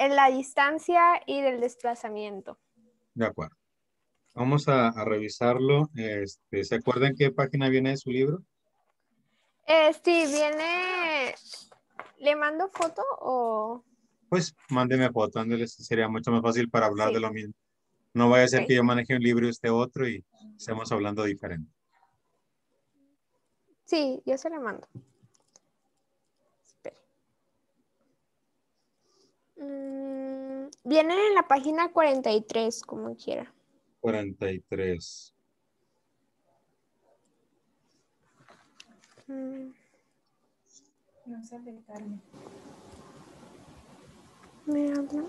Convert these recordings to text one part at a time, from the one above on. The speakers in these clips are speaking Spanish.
en la distancia y del desplazamiento. De acuerdo. Vamos a revisarlo. ¿Se acuerdan qué página viene de su libro? Sí, viene, ¿le mando foto o...? Pues mándeme foto, ándale, sería mucho más fácil para hablar de Sí, lo mismo. No vaya a ser que ok. yo maneje un libro y usted otro y estemos hablando diferente. Sí, yo se la mando. Espere. Viene en la página 43, como quiera. 43. Mm, No sale Carmen. ¿Me habla?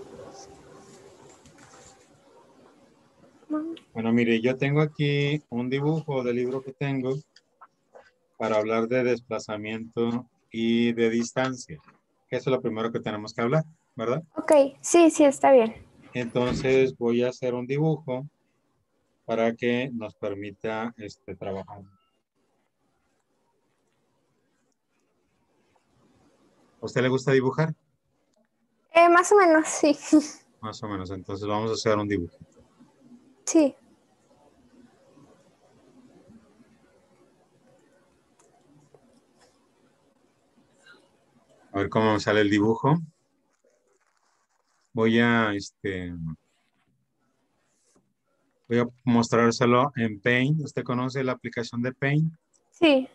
Mami. Bueno, mire, yo tengo aquí un dibujo del libro que tengo para hablar de desplazamiento y de distancia. Eso es lo primero que tenemos que hablar, ¿verdad? Ok, sí, sí, está bien. Entonces voy a hacer un dibujo para que nos permita trabajar. ¿A usted le gusta dibujar? Más o menos, sí. Más o menos. Entonces vamos a hacer un dibujo. Sí. A ver cómo me sale el dibujo. Voy a, voy a mostrárselo en Paint. ¿Usted conoce la aplicación de Paint? Sí.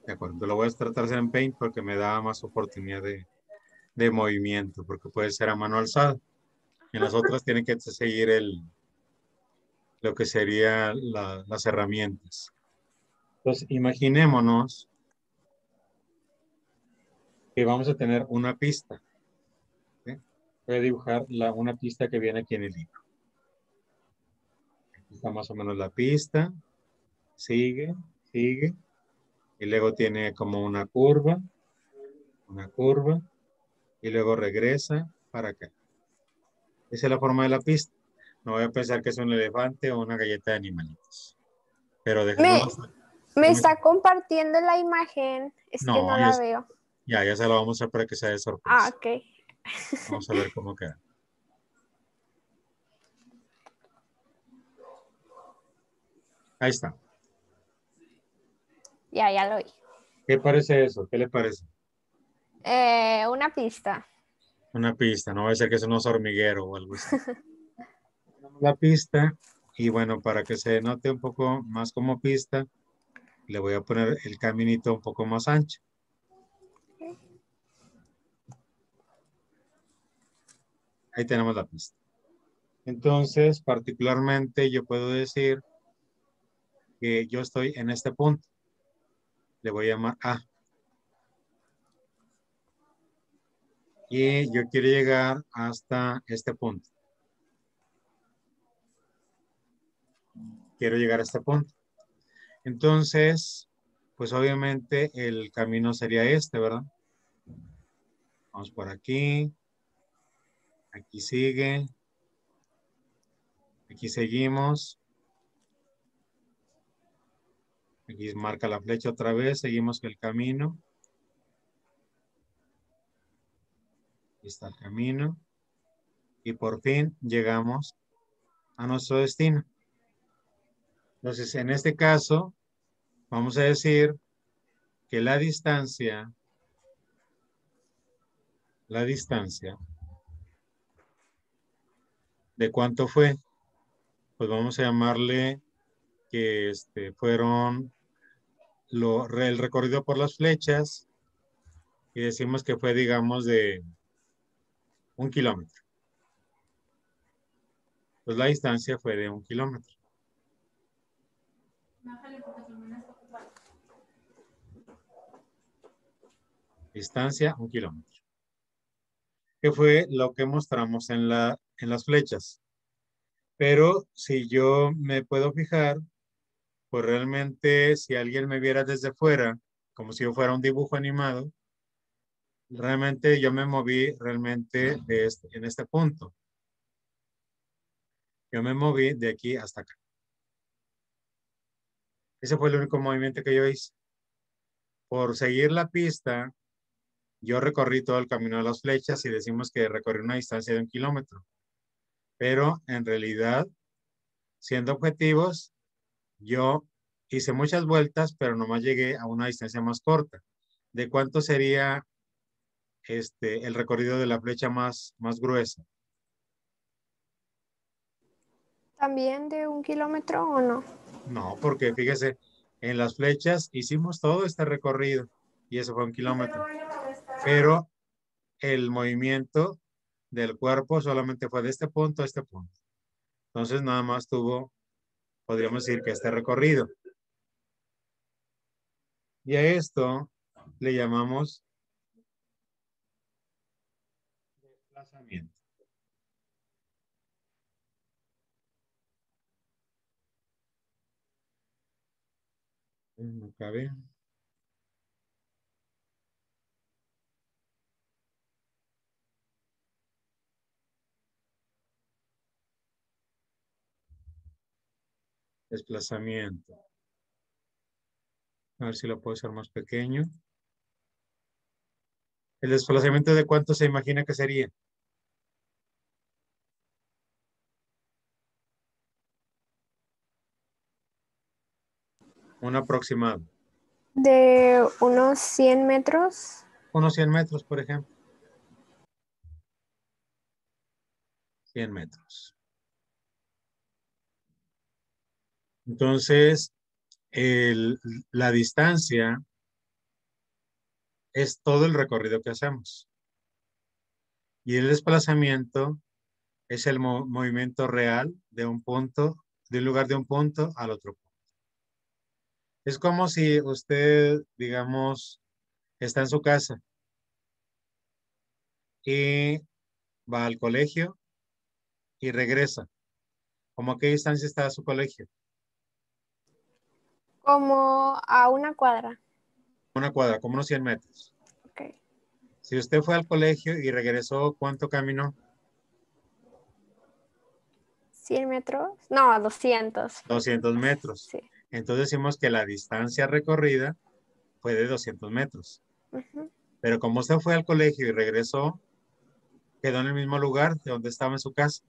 De acuerdo. Lo voy a tratar de hacer en Paint porque me da más oportunidad de movimiento, porque puede ser a mano alzada. En las otras tienen que seguir lo que serían las herramientas. Entonces, imaginémonos que vamos a tener una pista. ¿Sí? Voy a dibujar una pista que viene aquí en el libro. Aquí está más o menos la pista. Sigue, sigue. Y luego tiene como una curva. Y luego regresa para acá. Esa es la forma de la pista. No voy a pensar que es un elefante o una galleta de animalitos. Pero Me, dejémoslo. me Déjeme- está compartiendo la imagen. Es que No, no la veo. ya se lo vamos a hacer para que sea de Ah, sorpresa. ok. Vamos a ver cómo queda. Ahí está. Ya lo vi. ¿Qué parece eso? ¿Qué le parece? Una pista. Una pista, no va a ser que es un oso hormiguero o algo así. La pista, y bueno, para que se note un poco más como pista, le voy a poner el caminito un poco más ancho. Ahí tenemos la pista. Entonces, particularmente yo puedo decir que yo estoy en este punto. Le voy a llamar A. Y yo quiero llegar hasta este punto. Quiero llegar a este punto. Entonces, pues obviamente el camino sería este, ¿verdad? Vamos por aquí. Aquí sigue. Aquí seguimos. Aquí marca la flecha otra vez. Seguimos el camino. Aquí está el camino. Y por fin llegamos a nuestro destino. Entonces, en este caso, vamos a decir que la distancia, ¿de cuánto fue? Pues vamos a llamarle que fueron el recorrido por las flechas y decimos que fue, digamos, de 1 kilómetro. Pues la distancia fue de 1 kilómetro. Distancia, 1 kilómetro. Que fue lo que mostramos en las flechas. Pero si yo me puedo fijar, pues realmente si alguien me viera desde fuera, como si yo fuera un dibujo animado, realmente yo me moví realmente en este punto. Yo me moví de aquí hasta acá. Ese fue el único movimiento que yo hice. Por seguir la pista, yo recorrí todo el camino de las flechas y decimos que recorrí una distancia de 1 kilómetro. Pero en realidad, siendo objetivos, yo hice muchas vueltas, pero nomás llegué a una distancia más corta. ¿De cuánto sería el recorrido de la flecha más gruesa? ¿También de 1 kilómetro o no? No, porque fíjese, en las flechas hicimos todo este recorrido y eso fue 1 kilómetro. Pero el movimiento del cuerpo solamente fue de este punto a este punto. Entonces nada más tuvo, podríamos decir que este recorrido. Y a esto le llamamos desplazamiento. No cabe. Desplazamiento. A ver si lo puedo hacer más pequeño. ¿El desplazamiento de cuánto se imagina que sería? Un aproximado. De unos 100 metros. Unos 100 metros, por ejemplo. 100 metros. Entonces, la distancia es todo el recorrido que hacemos. Y el desplazamiento es el movimiento real de un punto, de un lugar de un punto al otro punto. Es como si usted, digamos, está en su casa y va al colegio y regresa. ¿Cómo a qué distancia está su colegio? Como a 1 cuadra. Una cuadra, como unos 100 metros. Ok. Si usted fue al colegio y regresó, ¿cuánto caminó? 100 metros. No, 200. 200 metros. Sí. Entonces decimos que la distancia recorrida fue de 200 metros. Ujú. Pero como usted fue al colegio y regresó, quedó en el mismo lugar de donde estaba en su casa.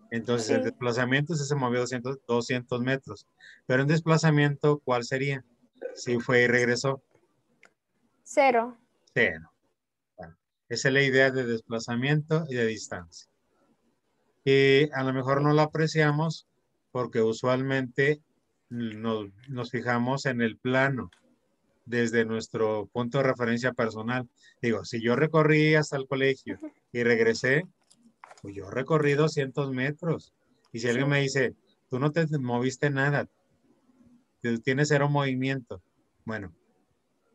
Entonces el Sí. desplazamiento se movió 200 metros. Pero en desplazamiento, ¿cuál sería? Si fue y regresó. 0. Cero. Bueno, esa es la idea de desplazamiento y de distancia. Y a lo mejor no lo apreciamos porque usualmente nos fijamos en el plano desde nuestro punto de referencia personal. Digo, si yo recorrí hasta el colegio y regresé, pues yo recorrí 200 metros. Y si alguien Sí. me dice, tú no te moviste nada, tú tienes 0 movimiento. Bueno,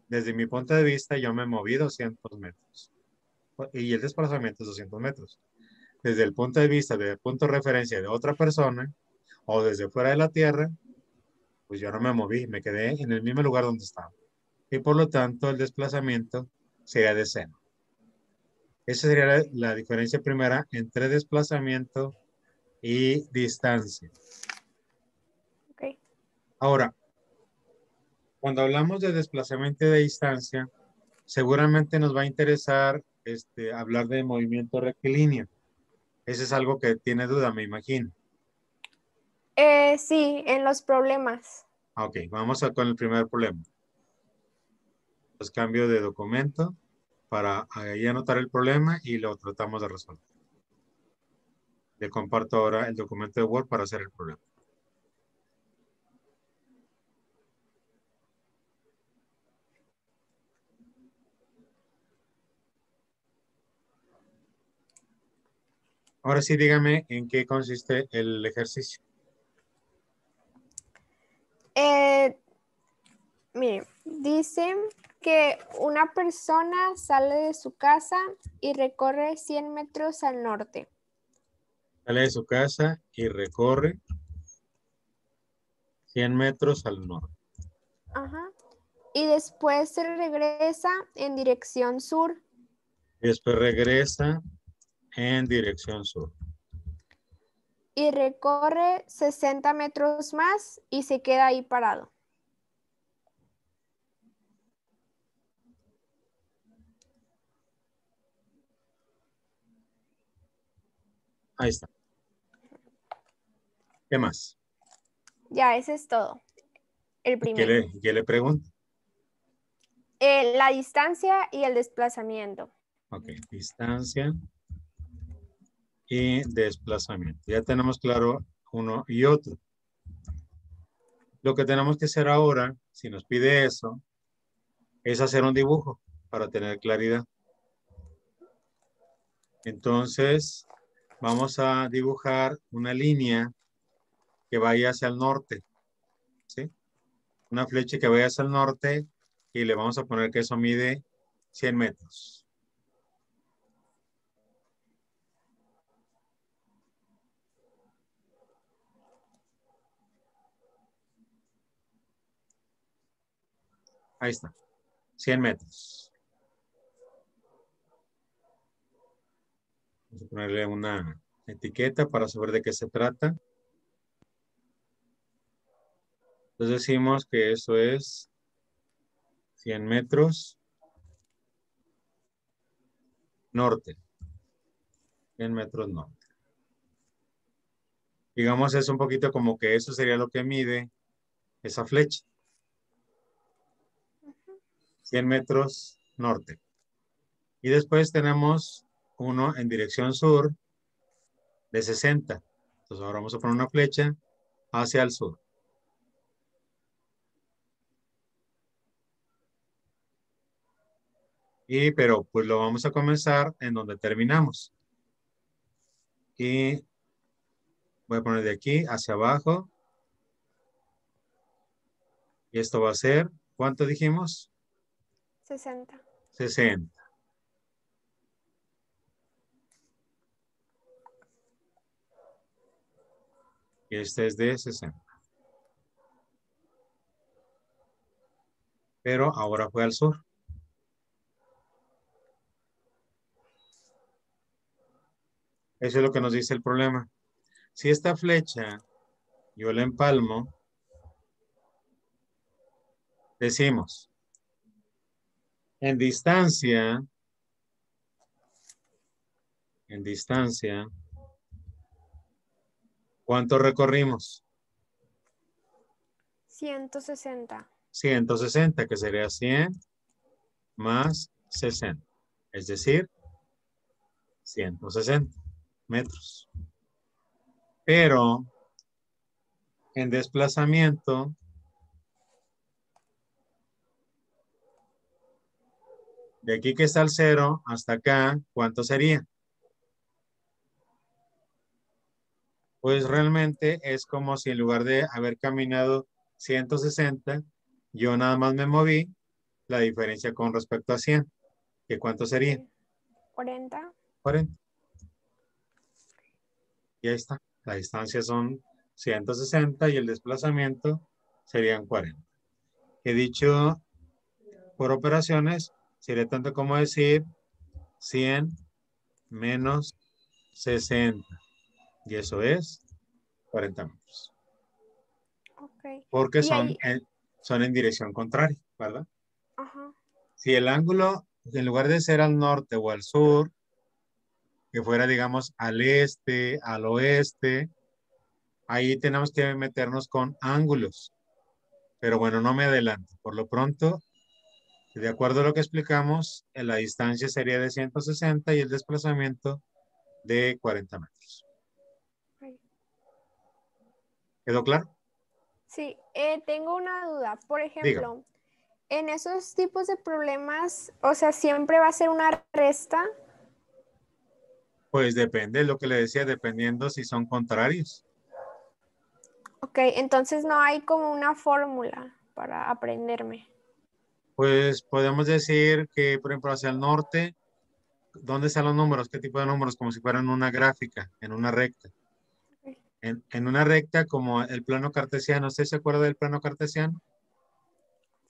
desde mi punto de vista, yo me moví 200 metros. Y el desplazamiento es 200 metros. Desde el punto de vista, desde el punto de referencia de otra persona, o desde fuera de la Tierra, pues yo no me moví, me quedé en el mismo lugar donde estaba. Y por lo tanto, el desplazamiento sería de 0. Esa sería la diferencia primera entre desplazamiento y distancia. Ok. Ahora, cuando hablamos de desplazamiento y de distancia, seguramente nos va a interesar hablar de movimiento rectilíneo. Ese es algo que tiene duda, me imagino. Sí, en los problemas. Ok, vamos con el primer problema. Pues cambio de documento para ahí anotar el problema y lo tratamos de resolver. Le comparto ahora el documento de Word para hacer el problema. Ahora sí, dígame en qué consiste el ejercicio. Mire, dice que una persona sale de su casa y recorre 100 metros al norte. Sale de su casa y recorre 100 metros al norte. Ajá. Y después se regresa en dirección sur. Y después regresa en dirección sur. Y recorre 60 metros más y se queda ahí parado. Ahí está. ¿Qué más? Ya, ese es todo. El primero. ¿Qué le pregunto? La distancia y el desplazamiento. Ok, distancia y desplazamiento. Ya tenemos claro uno y otro. Lo que tenemos que hacer ahora, si nos pide eso, es hacer un dibujo para tener claridad. Entonces, vamos a dibujar una línea que vaya hacia el norte, ¿sí? Una flecha que vaya hacia el norte y le vamos a poner que eso mide 100 metros. Ahí está, 100 metros. Vamos a ponerle una etiqueta para saber de qué se trata. Entonces decimos que eso es 100 metros norte. 100 metros norte. Digamos, es un poquito como que eso sería lo que mide esa flecha. 100 metros norte. Y después tenemos uno en dirección sur de 60. Entonces ahora vamos a poner una flecha hacia el sur. Pero pues lo vamos a comenzar en donde terminamos. Y voy a poner de aquí hacia abajo. Y esto va a ser, ¿cuánto dijimos? 60. 60. Y este es de 60. Pero ahora fue al sur. Eso es lo que nos dice el problema. Si esta flecha yo la empalmo, decimos, en distancia, ¿cuánto recorrimos? 160. 160, que sería 100 más 60. Es decir, 160 metros. Pero en desplazamiento, de aquí que está el 0 hasta acá, ¿cuánto sería? Pues realmente es como si en lugar de haber caminado 160, yo nada más me moví la diferencia con respecto a 100. ¿Que cuánto sería? 40. 40. Y ahí está. La distancia son 160 y el desplazamiento serían 40. He dicho por operaciones, sería tanto como decir 100 menos 60. Y eso es 40 metros. Ok. Porque Y ahí, son en dirección contraria, ¿verdad? ajá. Si el ángulo, en lugar de ser al norte o al sur, que fuera, digamos, al este, al oeste, ahí tenemos que meternos con ángulos. Pero bueno, no me adelanto. Por lo pronto, de acuerdo a lo que explicamos, la distancia sería de 160 y el desplazamiento de 40 metros. Ok. ¿Quedó claro? Sí, tengo una duda. Por Dígame. ejemplo, en esos tipos de problemas, o sea, siempre va a ser una resta. Pues depende, lo que le decía, dependiendo si son contrarios. Ok, entonces no hay como una fórmula para aprenderme. Pues podemos decir que, por ejemplo, hacia el norte, ¿dónde están los números? ¿Qué tipo de números? Como si fueran una gráfica, en una recta. Ok. En una recta como el plano cartesiano. ¿Usted se acuerda del plano cartesiano?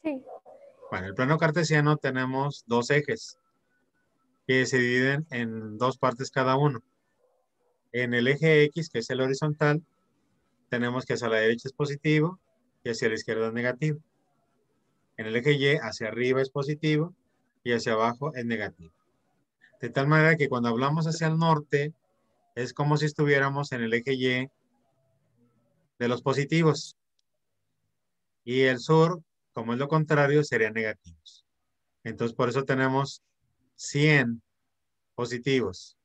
Sí. Bueno, el plano cartesiano tenemos dos ejes que se dividen en dos partes cada uno. En el eje X, que es el horizontal, tenemos que hacia la derecha es positivo y hacia la izquierda es negativo. En el eje Y, hacia arriba es positivo y hacia abajo es negativo. De tal manera que cuando hablamos hacia el norte, es como si estuviéramos en el eje Y de los positivos. Y el sur, como es lo contrario, serían negativos. Entonces, por eso tenemos 100 positivos.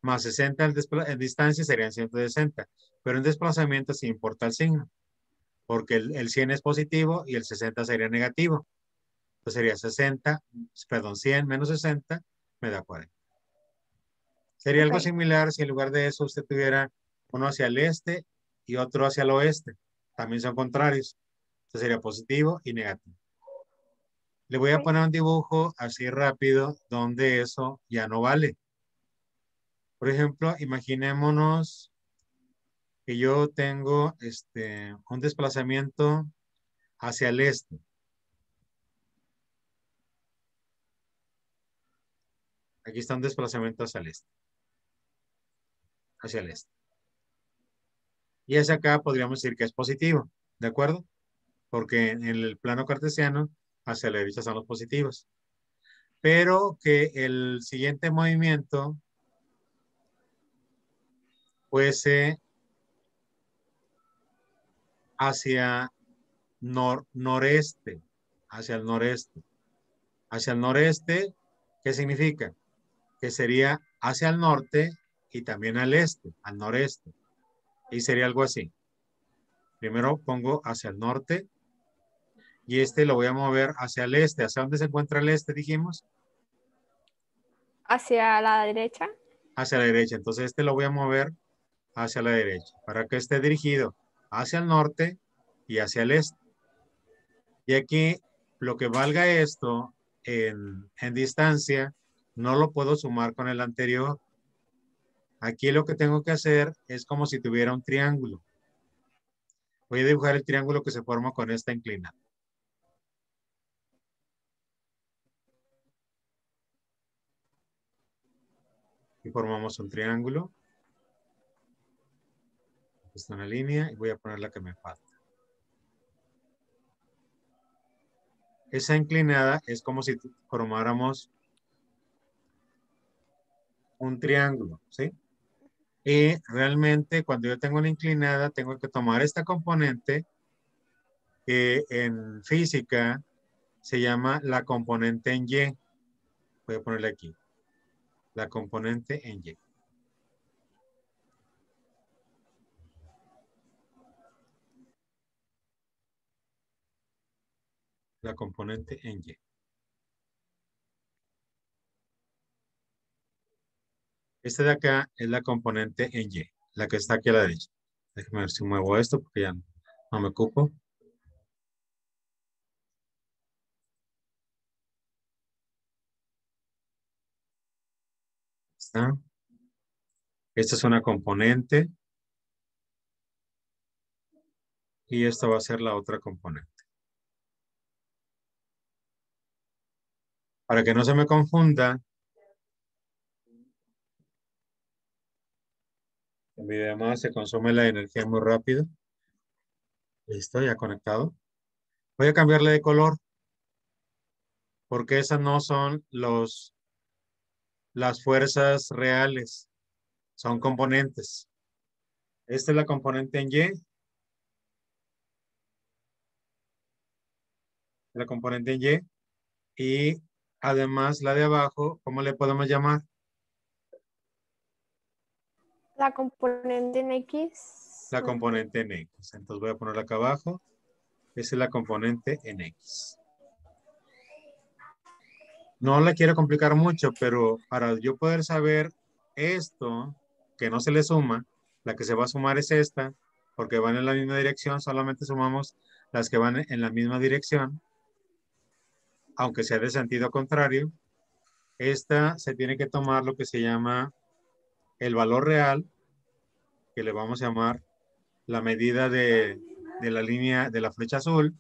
Más 60 en distancia serían 160. Pero en desplazamiento sí importa el signo. Porque el 100 es positivo y el 60 sería negativo. Entonces sería 60, perdón, 100 menos 60 me da 40. Sería algo Ok. similar si en lugar de eso usted tuviera uno hacia el este y otro hacia el oeste. También son contrarios. Entonces sería positivo y negativo. Le voy a Ok. poner un dibujo así rápido donde eso ya no vale. Por ejemplo, imaginémonos que yo tengo un desplazamiento hacia el este. Aquí está un desplazamiento hacia el este. Hacia el este. Y hacia acá podríamos decir que es positivo, ¿de acuerdo? Porque en el plano cartesiano, hacia la derecha son los positivos. Pero que el siguiente movimiento fuese hacia noreste, hacia el noreste. Hacia el noreste, ¿qué significa? Que sería hacia el norte y también al este, al noreste. Y sería algo así. Primero pongo hacia el norte y lo voy a mover hacia el este. ¿Hacia dónde se encuentra el este, dijimos? Hacia la derecha. Hacia la derecha. Entonces lo voy a mover hacia la derecha para que esté dirigido hacia el norte y hacia el este. Y aquí lo que valga esto en distancia, no lo puedo sumar con el anterior. Aquí lo que tengo que hacer es como si tuviera un triángulo. Voy a dibujar el triángulo que se forma con esta inclinada. Y formamos un triángulo. Esta es una línea y voy a poner la que me falta. Esa inclinada es como si formáramos un triángulo, ¿sí? Y realmente cuando yo tengo una inclinada, tengo que tomar esta componente que en física se llama la componente en Y. Voy a ponerle aquí. La componente en Y. La componente en Y. Esta de acá es la componente en Y, la que está aquí a la derecha. Déjame ver si muevo esto porque ya no me ocupo. Está. Esta es una componente y esta va a ser la otra componente. Para que no se me confunda, en mi demás se consume la energía muy rápido. Listo, ya conectado. Voy a cambiarle de color porque esas no son las fuerzas reales, son componentes. Esta es la componente en Y, la componente en Y, y además la de abajo, ¿cómo le podemos llamar? La componente en X. La componente en X. Entonces voy a ponerla acá abajo. Esa es la componente en X. No la quiero complicar mucho, pero para yo poder saber esto, que no se le suma, la que se va a sumar es esta, porque van en la misma dirección, solamente sumamos las que van en la misma dirección, aunque sea de sentido contrario. Esta se tiene que tomar lo que se llama el valor real, que le vamos a llamar la medida de la línea de la flecha azul,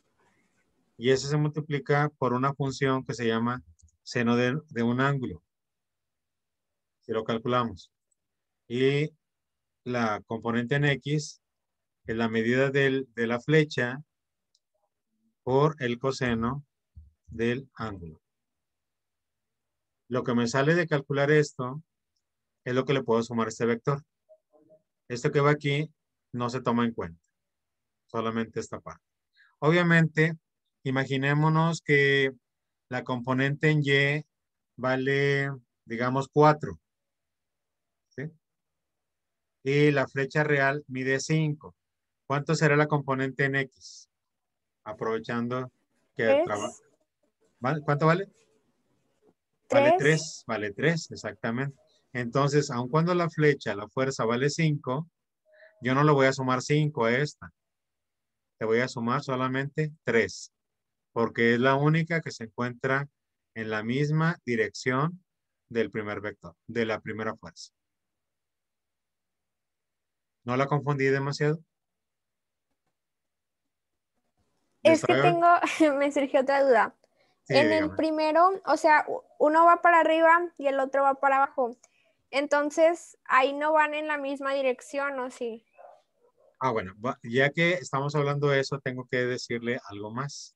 y eso se multiplica por una función que se llama seno de un ángulo, si lo calculamos. Y la componente en X es la medida de la flecha por el coseno del ángulo. Lo que me sale de calcular esto es lo que le puedo sumar a este vector. Esto que va aquí no se toma en cuenta, solamente esta parte. Obviamente, imaginémonos que la componente en Y vale, digamos, 4. ¿Sí? Y la flecha real mide 5. ¿Cuánto será la componente en X? Aprovechando que trabaja. 3. ¿Cuánto vale? Vale 3. Vale 3, exactamente. Entonces, aun cuando la flecha, la fuerza vale 5, yo no le voy a sumar 5 a esta. Le voy a sumar solamente 3, porque es la única que se encuentra en la misma dirección del primer vector, de la primera fuerza. ¿No la confundí demasiado? Es que ¿Está? me surgió otra duda. Sí, En el dígame. primero, o sea, uno va para arriba y el otro va para abajo. Entonces, ahí no van en la misma dirección, ¿o sí? Ah, bueno, ya que estamos hablando de eso, tengo que decirle algo más.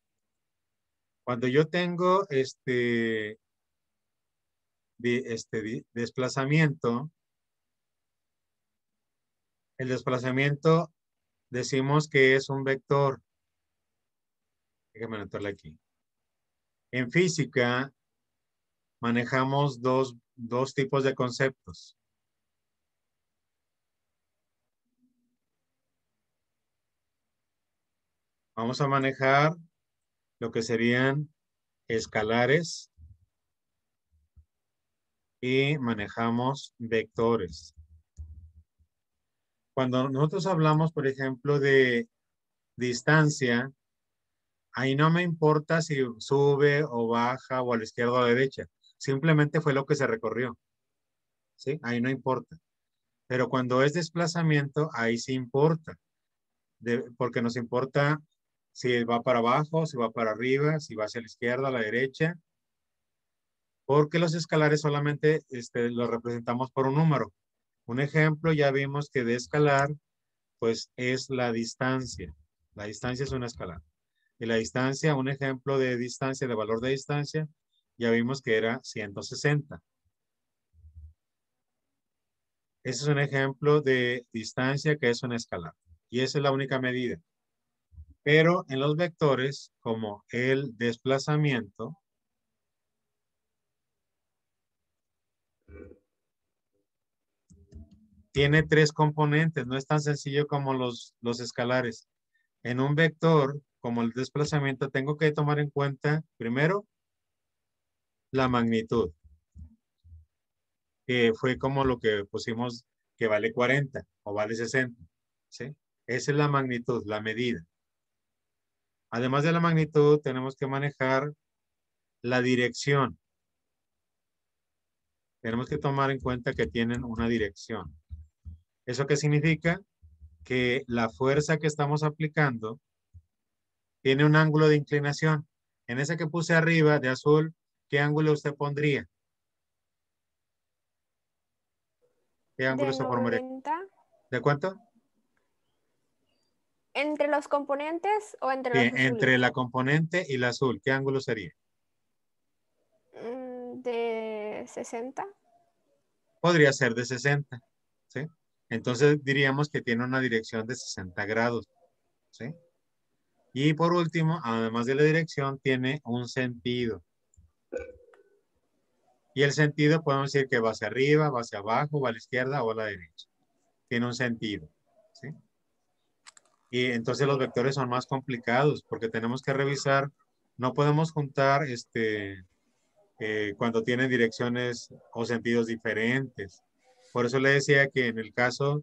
Cuando yo tengo desplazamiento, el desplazamiento decimos que es un vector. Déjame anotarle aquí. En física manejamos dos tipos de conceptos. Vamos a manejar lo que serían escalares y manejamos vectores. Cuando nosotros hablamos, por ejemplo, de distancia, ahí no me importa si sube o baja o a la izquierda o a la derecha. Simplemente fue lo que se recorrió. ¿Sí? Ahí no importa. Pero cuando es desplazamiento, ahí sí importa. Porque nos importa si va para abajo, si va para arriba, si va hacia la izquierda, a la derecha. Porque los escalares solamente los representamos por un número. Un ejemplo, ya vimos que de escalar, pues es la distancia. La distancia es una escalar. Y la distancia, un ejemplo de distancia, de valor de distancia, ya vimos que era 160. Ese es un ejemplo de distancia que es una escalar. Y esa es la única medida. Pero en los vectores, como el desplazamiento, tiene 3 componentes. No es tan sencillo como los escalares. En un vector, como el desplazamiento, tengo que tomar en cuenta, primero, la magnitud, que fue como lo que pusimos que vale 40 o vale 60. ¿Sí? Esa es la magnitud, la medida. Además de la magnitud, tenemos que manejar la dirección. Tenemos que tomar en cuenta que tienen una dirección. ¿Eso qué significa? Que la fuerza que estamos aplicando tiene un ángulo de inclinación. En ese que puse arriba de azul, ¿qué ángulo usted pondría? ¿Qué ángulo De se formaría? 90. ¿De cuánto? ¿Entre los componentes o entre Sí, los entre azules? la componente y la azul, ¿qué ángulo sería? De 60. Podría ser de 60, ¿sí? Entonces diríamos que tiene una dirección de 60 grados, ¿sí? Y por último, además de la dirección, tiene un sentido. Y el sentido podemos decir que va hacia arriba, va hacia abajo, va a la izquierda o a la derecha. Tiene un sentido, ¿sí? Y entonces los vectores son más complicados porque tenemos que revisar, no podemos juntar cuando tienen direcciones o sentidos diferentes. Por eso le decía que en el caso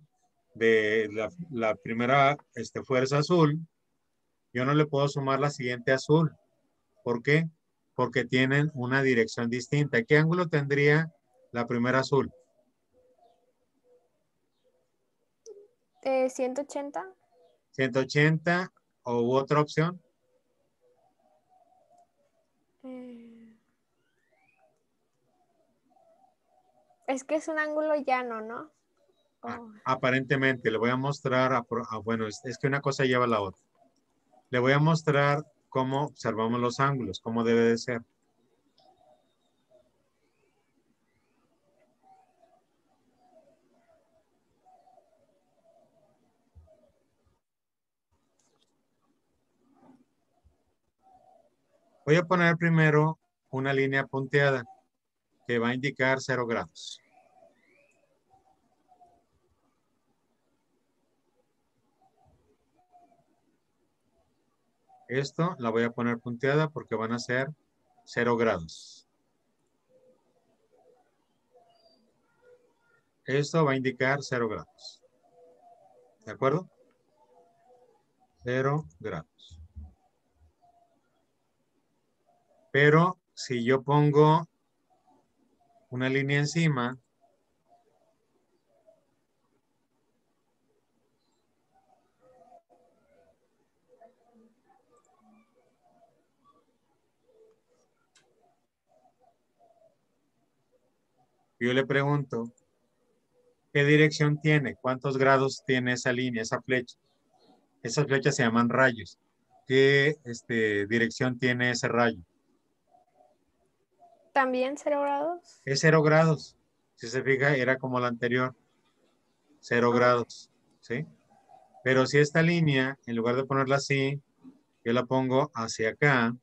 de la primera fuerza azul, yo no le puedo sumar la siguiente azul. ¿Por qué? Porque tienen una dirección distinta. ¿Qué ángulo tendría la primera azul? 180. 180 o otra opción. Eh, es que es un ángulo llano, ¿no? Oh. Aparentemente, le voy a mostrar, bueno, es que una cosa lleva a la otra. Le voy a mostrar cómo observamos los ángulos, cómo debe de ser. Voy a poner primero una línea punteada que va a indicar 0 grados. Esto la voy a poner punteada porque van a ser 0 grados. Esto va a indicar 0 grados. ¿De acuerdo? 0 grados. Pero si yo pongo una línea encima, yo le pregunto, ¿qué dirección tiene? ¿Cuántos grados tiene esa línea, esa flecha? Esas flechas se llaman rayos. ¿Qué dirección tiene ese rayo? ¿También 0 grados? Es 0 grados. Si se fija, era como la anterior. 0 Ah, grados. ¿Sí? Pero si esta línea, en lugar de ponerla así, yo la pongo hacia acá.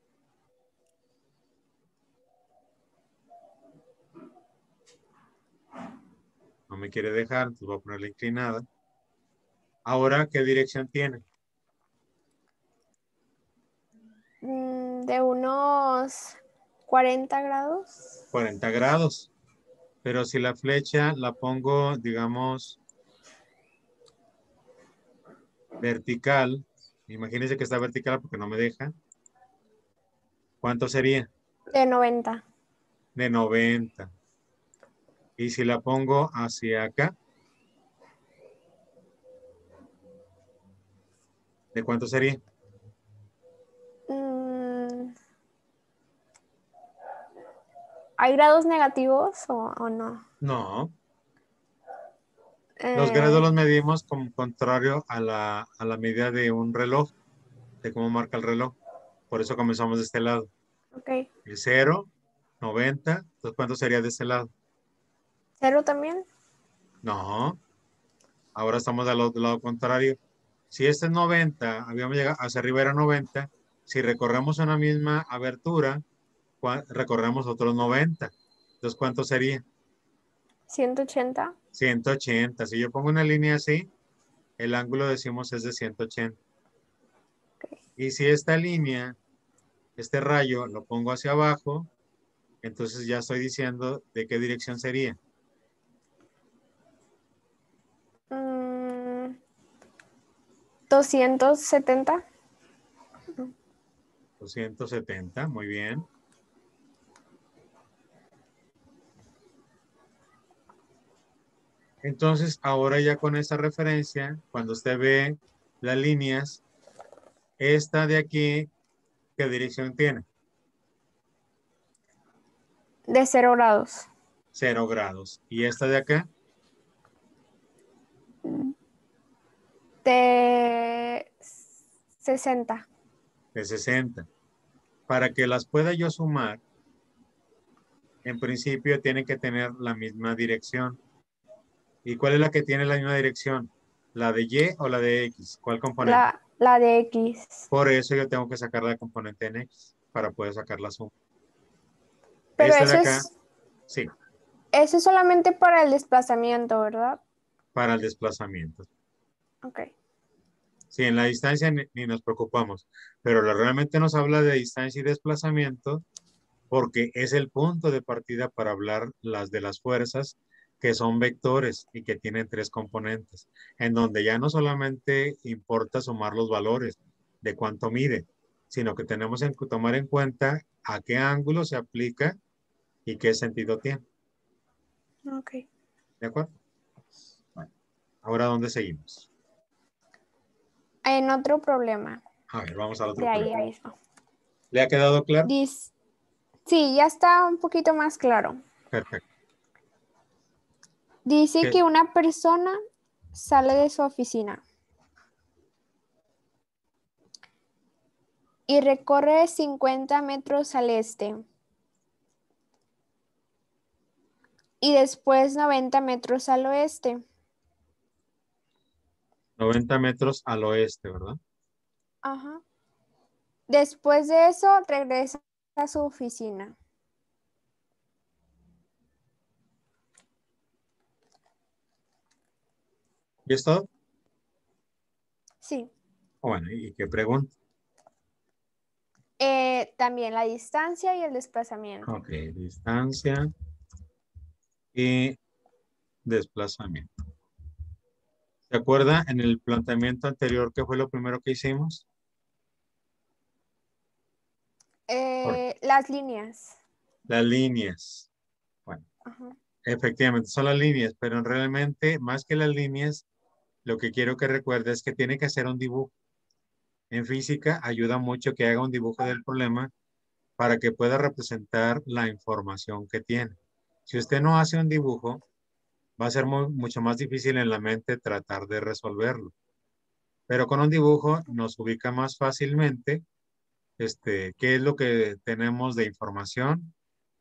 No me quiere dejar, entonces voy a ponerla inclinada. Ahora, ¿qué dirección tiene? de unos 40 grados. 40 grados. Pero si la flecha la pongo, digamos, vertical, imagínense que está vertical porque no me deja. ¿Cuánto sería? De 90. De 90. Y si la pongo hacia acá, ¿de cuánto sería? Mm, ¿Hay grados negativos o no? No. Los grados Eh, los medimos como contrario a la medida de un reloj, de cómo marca el reloj. Por eso comenzamos de este lado. ok. El 0, 90. Entonces, ¿cuánto sería de este lado? ¿Cero también? No. Ahora estamos del lado contrario. Si este es 90, habíamos llegado hacia arriba era 90. Si recorremos una misma abertura, recorremos otros 90. Entonces, ¿cuánto sería? 180. 180. Si yo pongo una línea así, el ángulo decimos es de 180. Ok. Y si esta línea, este rayo, lo pongo hacia abajo, entonces ya estoy diciendo de qué dirección sería. Mm, 270. 270, muy bien. Entonces, ahora ya con esta referencia, cuando usted ve las líneas, esta de aquí, ¿qué dirección tiene? De 0 grados. 0 grados. ¿Y esta de acá? De 60. De 60. Para que las pueda yo sumar, en principio tienen que tener la misma dirección. ¿Y cuál es la que tiene la misma dirección? ¿La de Y o la de X? ¿Cuál componente? La de X. Por eso yo tengo que sacar la componente en X para poder sacar la suma. Pero Esta de acá, sí, eso es solamente para el desplazamiento, ¿verdad? para el desplazamiento. Ok. Sí, en la distancia ni nos preocupamos, pero realmente nos habla de distancia y desplazamiento porque es el punto de partida para hablar de las fuerzas que son vectores y que tienen 3 componentes, en donde ya no solamente importa sumar los valores de cuánto mide, sino que tenemos que tomar en cuenta a qué ángulo se aplica y qué sentido tiene. Ok. ¿De acuerdo? Bueno, ahora ¿dónde seguimos? En otro problema. A ver, vamos al otro De ahí problema. mismo. ¿Le ha quedado claro? Sí, ya está un poquito más claro. Perfecto. Dice ¿Qué? que una persona sale de su oficina y recorre 50 metros al este y después 90 metros al oeste. 90 metros al oeste, ¿verdad? Ajá. Después de eso regresa a su oficina. ¿Y es todo? Sí. Bueno, ¿y qué pregunta? También la distancia y el desplazamiento. Ok, distancia y desplazamiento. ¿Se acuerda en el planteamiento anterior qué fue lo primero que hicimos? Las líneas. Las líneas. Bueno, Ajá. efectivamente son las líneas, pero realmente más que las líneas, lo que quiero que recuerde es que tiene que hacer un dibujo. En física ayuda mucho que haga un dibujo del problema para que pueda representar la información que tiene. Si usted no hace un dibujo, va a ser mucho más difícil en la mente tratar de resolverlo. Pero con un dibujo nos ubica más fácilmente qué es lo que tenemos de información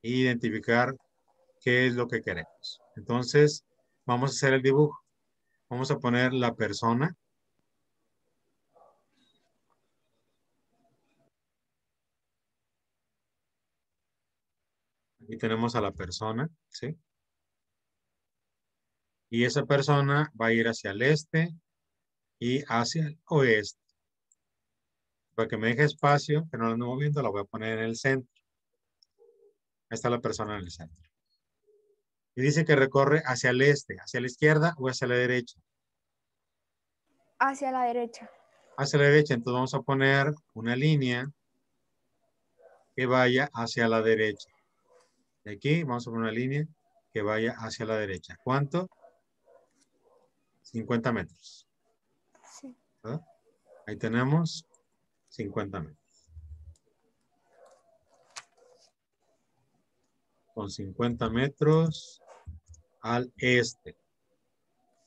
e identificar qué es lo que queremos. Entonces, vamos a hacer el dibujo. Vamos a poner la persona. Aquí tenemos a la persona, ¿sí? Y esa persona va a ir hacia el este y hacia el oeste. Para que me deje espacio, que no la ando moviendo, la voy a poner en el centro. Ahí está la persona en el centro. Y dice que recorre hacia el este, hacia la izquierda o hacia la derecha. Hacia la derecha. Hacia la derecha, entonces vamos a poner una línea que vaya hacia la derecha. De aquí vamos a poner una línea que vaya hacia la derecha. ¿Cuánto? 50 metros. Sí. ¿Verdad? Ahí tenemos 50 metros. Con 50 metros al este.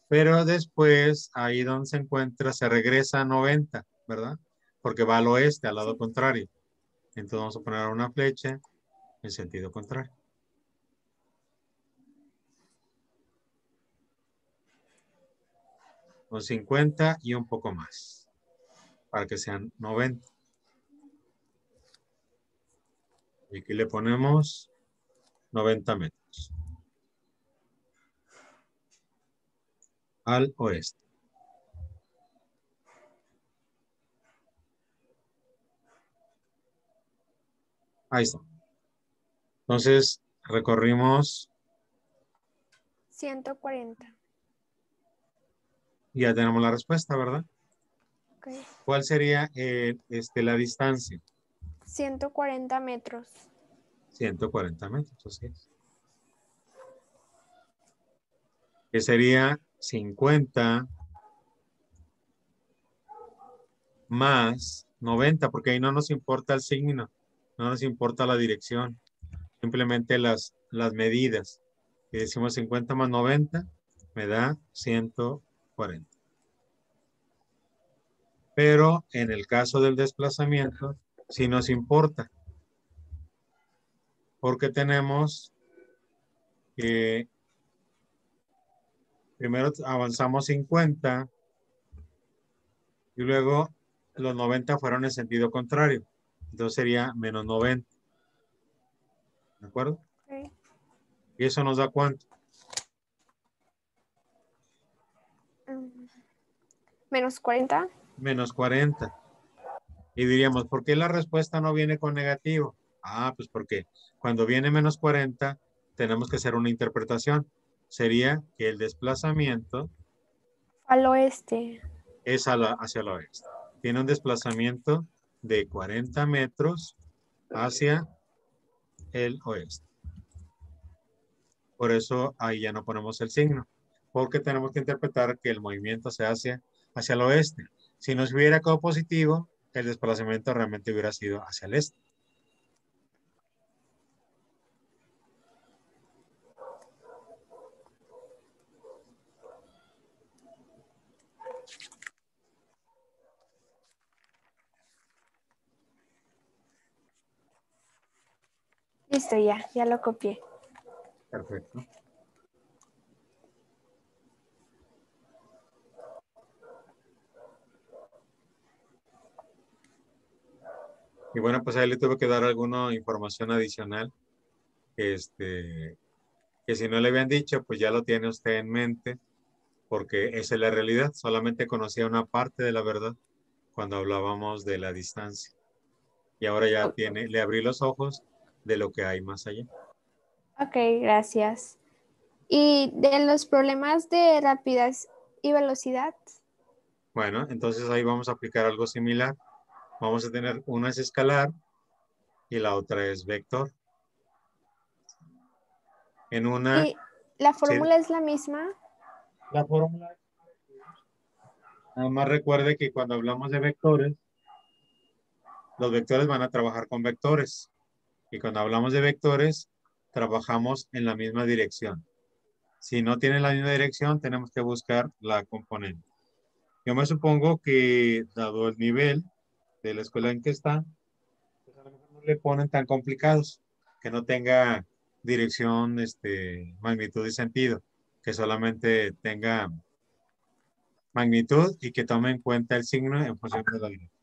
Pero después, ahí donde se encuentra, se regresa a 90, ¿verdad? Porque va al oeste, al lado Sí. contrario. Entonces vamos a poner una flecha en sentido contrario. Con 50 y un poco más, para que sean 90. Y aquí le ponemos 90 metros. Al oeste. Ahí está. Entonces, recorrimos 140. y ya tenemos la respuesta, ¿verdad? Okay. ¿Cuál sería la distancia? 140 metros. 140 metros, así es. Que sería 50 más 90, porque ahí no nos importa el signo, no nos importa la dirección, simplemente las medidas. Y decimos 50 más 90 me da 140. Pero en el caso del desplazamiento, sí nos importa, porque tenemos que primero avanzamos 50 y luego los 90 fueron en sentido contrario. Entonces sería menos 90. ¿De acuerdo? Okay. ¿Y eso nos da cuánto? Menos 40. Menos 40. Y diríamos, ¿por qué la respuesta no viene con negativo? Ah, pues porque cuando viene menos 40, tenemos que hacer una interpretación. Sería que el desplazamiento Al oeste. es hacia el oeste. Tiene un desplazamiento de 40 metros hacia el oeste. Por eso ahí ya no ponemos el signo, porque tenemos que interpretar que el movimiento se hace hacia el oeste. Si nos hubiera quedado positivo, el desplazamiento realmente hubiera sido hacia el este. Listo, ya lo copié. Perfecto. Y bueno, pues ahí le tuve que dar alguna información adicional. Que si no le habían dicho, pues ya lo tiene usted en mente, porque esa es la realidad. Solamente conocía una parte de la verdad cuando hablábamos de la distancia. Y ahora ya le abrí los ojos de lo que hay más allá. Ok, gracias. ¿Y de los problemas de rapidez y velocidad? Bueno, entonces ahí vamos a aplicar algo similar. Vamos a tener una es escalar y la otra es vector. En una, ¿Y la sí, fórmula es la misma? la fórmula. Nada más recuerde que cuando hablamos de vectores, los vectores van a trabajar con vectores. Y cuando hablamos de vectores, trabajamos en la misma dirección. Si no tienen la misma dirección, tenemos que buscar la componente. Yo me supongo que, dado el nivel de la escuela en que está, pues a lo mejor no le ponen tan complicados, que no tenga dirección, magnitud y sentido, que solamente tenga magnitud y que tome en cuenta el signo en función de la dirección.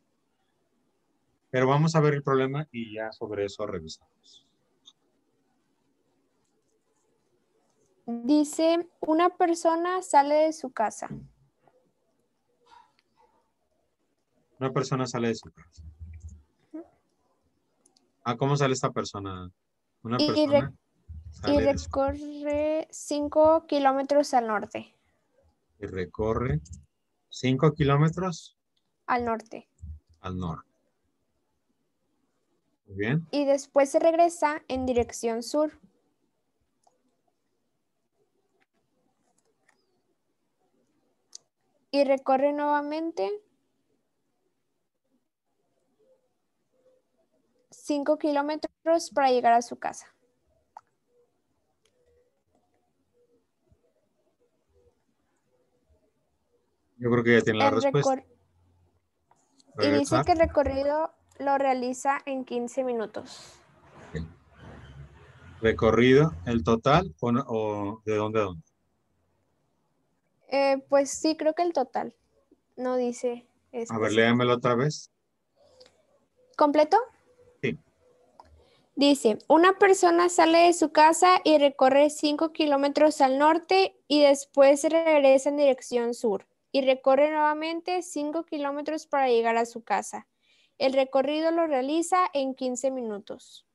Pero vamos a ver el problema y ya sobre eso revisamos. Dice, una persona sale de su casa Una persona sale de su casa. ¿Cómo sale esta persona? Una y, persona y sale de su casa recorre 5 kilómetros al norte. y recorre 5 kilómetros Al norte. al norte. Muy bien. Y después se regresa en dirección sur. Y recorre nuevamente 5 kilómetros para llegar a su casa. Yo creo que ya tiene la respuesta. Y dice Regresar. que el recorrido lo realiza en 15 minutos. Ok. Recorrido, el total o de dónde a dónde. Pues sí, creo que el total. No dice A ver, específico. léamelo otra vez. ¿Completo? Sí. Dice, una persona sale de su casa y recorre 5 kilómetros al norte y después regresa en dirección sur y recorre nuevamente 5 kilómetros para llegar a su casa. El recorrido lo realiza en 15 minutos.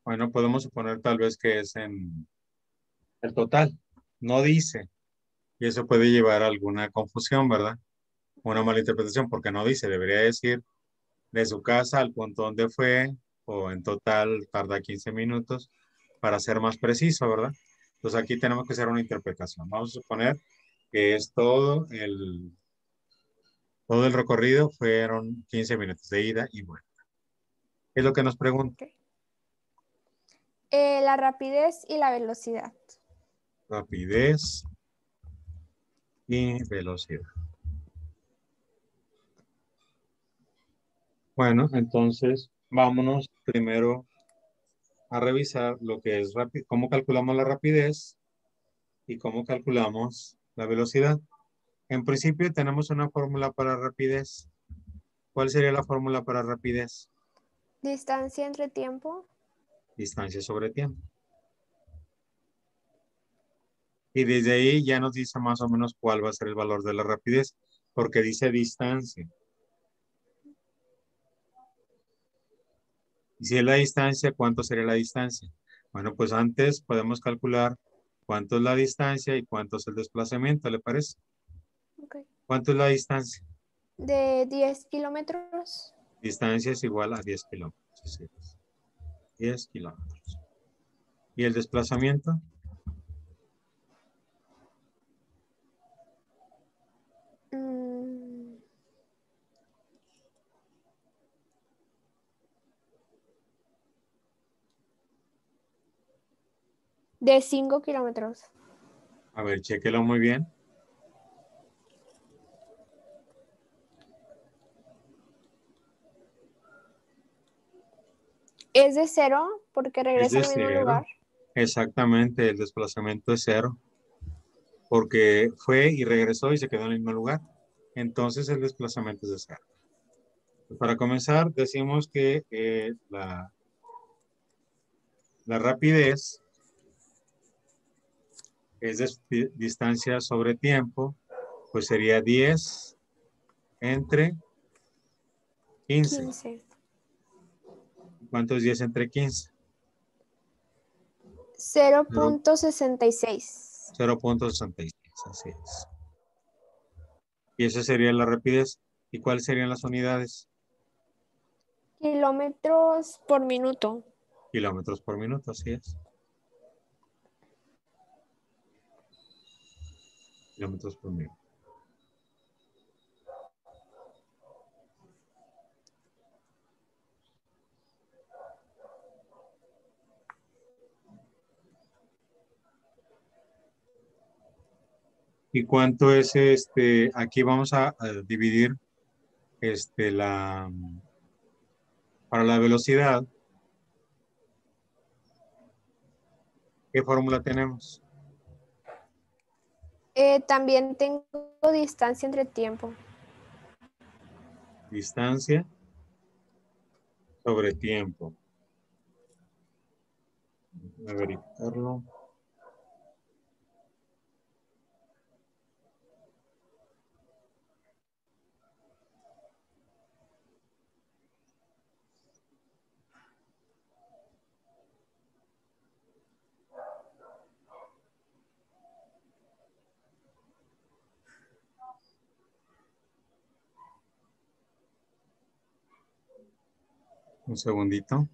Bueno, podemos suponer tal vez que es en el total. No dice. Y eso puede llevar a alguna confusión, ¿verdad? Una mala interpretación porque no dice. Debería decir de su casa al punto donde fue o en total tarda 15 minutos para ser más preciso, ¿verdad? Entonces aquí tenemos que hacer una interpretación. Vamos a suponer que es todo el recorrido fueron 15 minutos de ida y vuelta. Es lo que nos pregunta. Okay. La rapidez y la velocidad. Rapidez y velocidad. Bueno, entonces vámonos primero a revisar lo que es cómo calculamos la rapidez y cómo calculamos la velocidad. En principio tenemos una fórmula para rapidez. ¿Cuál sería la fórmula para rapidez? Distancia entre tiempo. Distancia sobre tiempo. Y desde ahí ya nos dice más o menos cuál va a ser el valor de la rapidez, porque dice distancia. Y si es la distancia, ¿cuánto sería la distancia? Bueno, pues antes podemos calcular cuánto es la distancia y cuánto es el desplazamiento, ¿le parece? Okay. ¿Cuánto es la distancia? De 10 kilómetros. Distancia es igual a 10 kilómetros. Así es. 10 kilómetros. ¿Y el desplazamiento? De 5 kilómetros. A ver, chéquelo muy bien. Es de 0 porque Es regresa de al mismo 0. lugar. Exactamente, el desplazamiento es 0. Porque fue y regresó y se quedó en el mismo lugar. Entonces el desplazamiento es de 0. Para comenzar, decimos que la rapidez es distancia sobre tiempo, pues sería 10 entre 15. 15. ¿Cuánto es 10 entre 15? 0.66. 0.66, así es. Y esa sería la rapidez. ¿Y cuáles serían las unidades? Kilómetros por minuto. Kilómetros por minuto, así es. Kilómetros por minuto. ¿Y cuánto es aquí vamos a dividir para la velocidad? ¿Qué fórmula tenemos? También tengo distancia entre tiempo. Distancia sobre tiempo. Voy a verificarlo. Un segundito.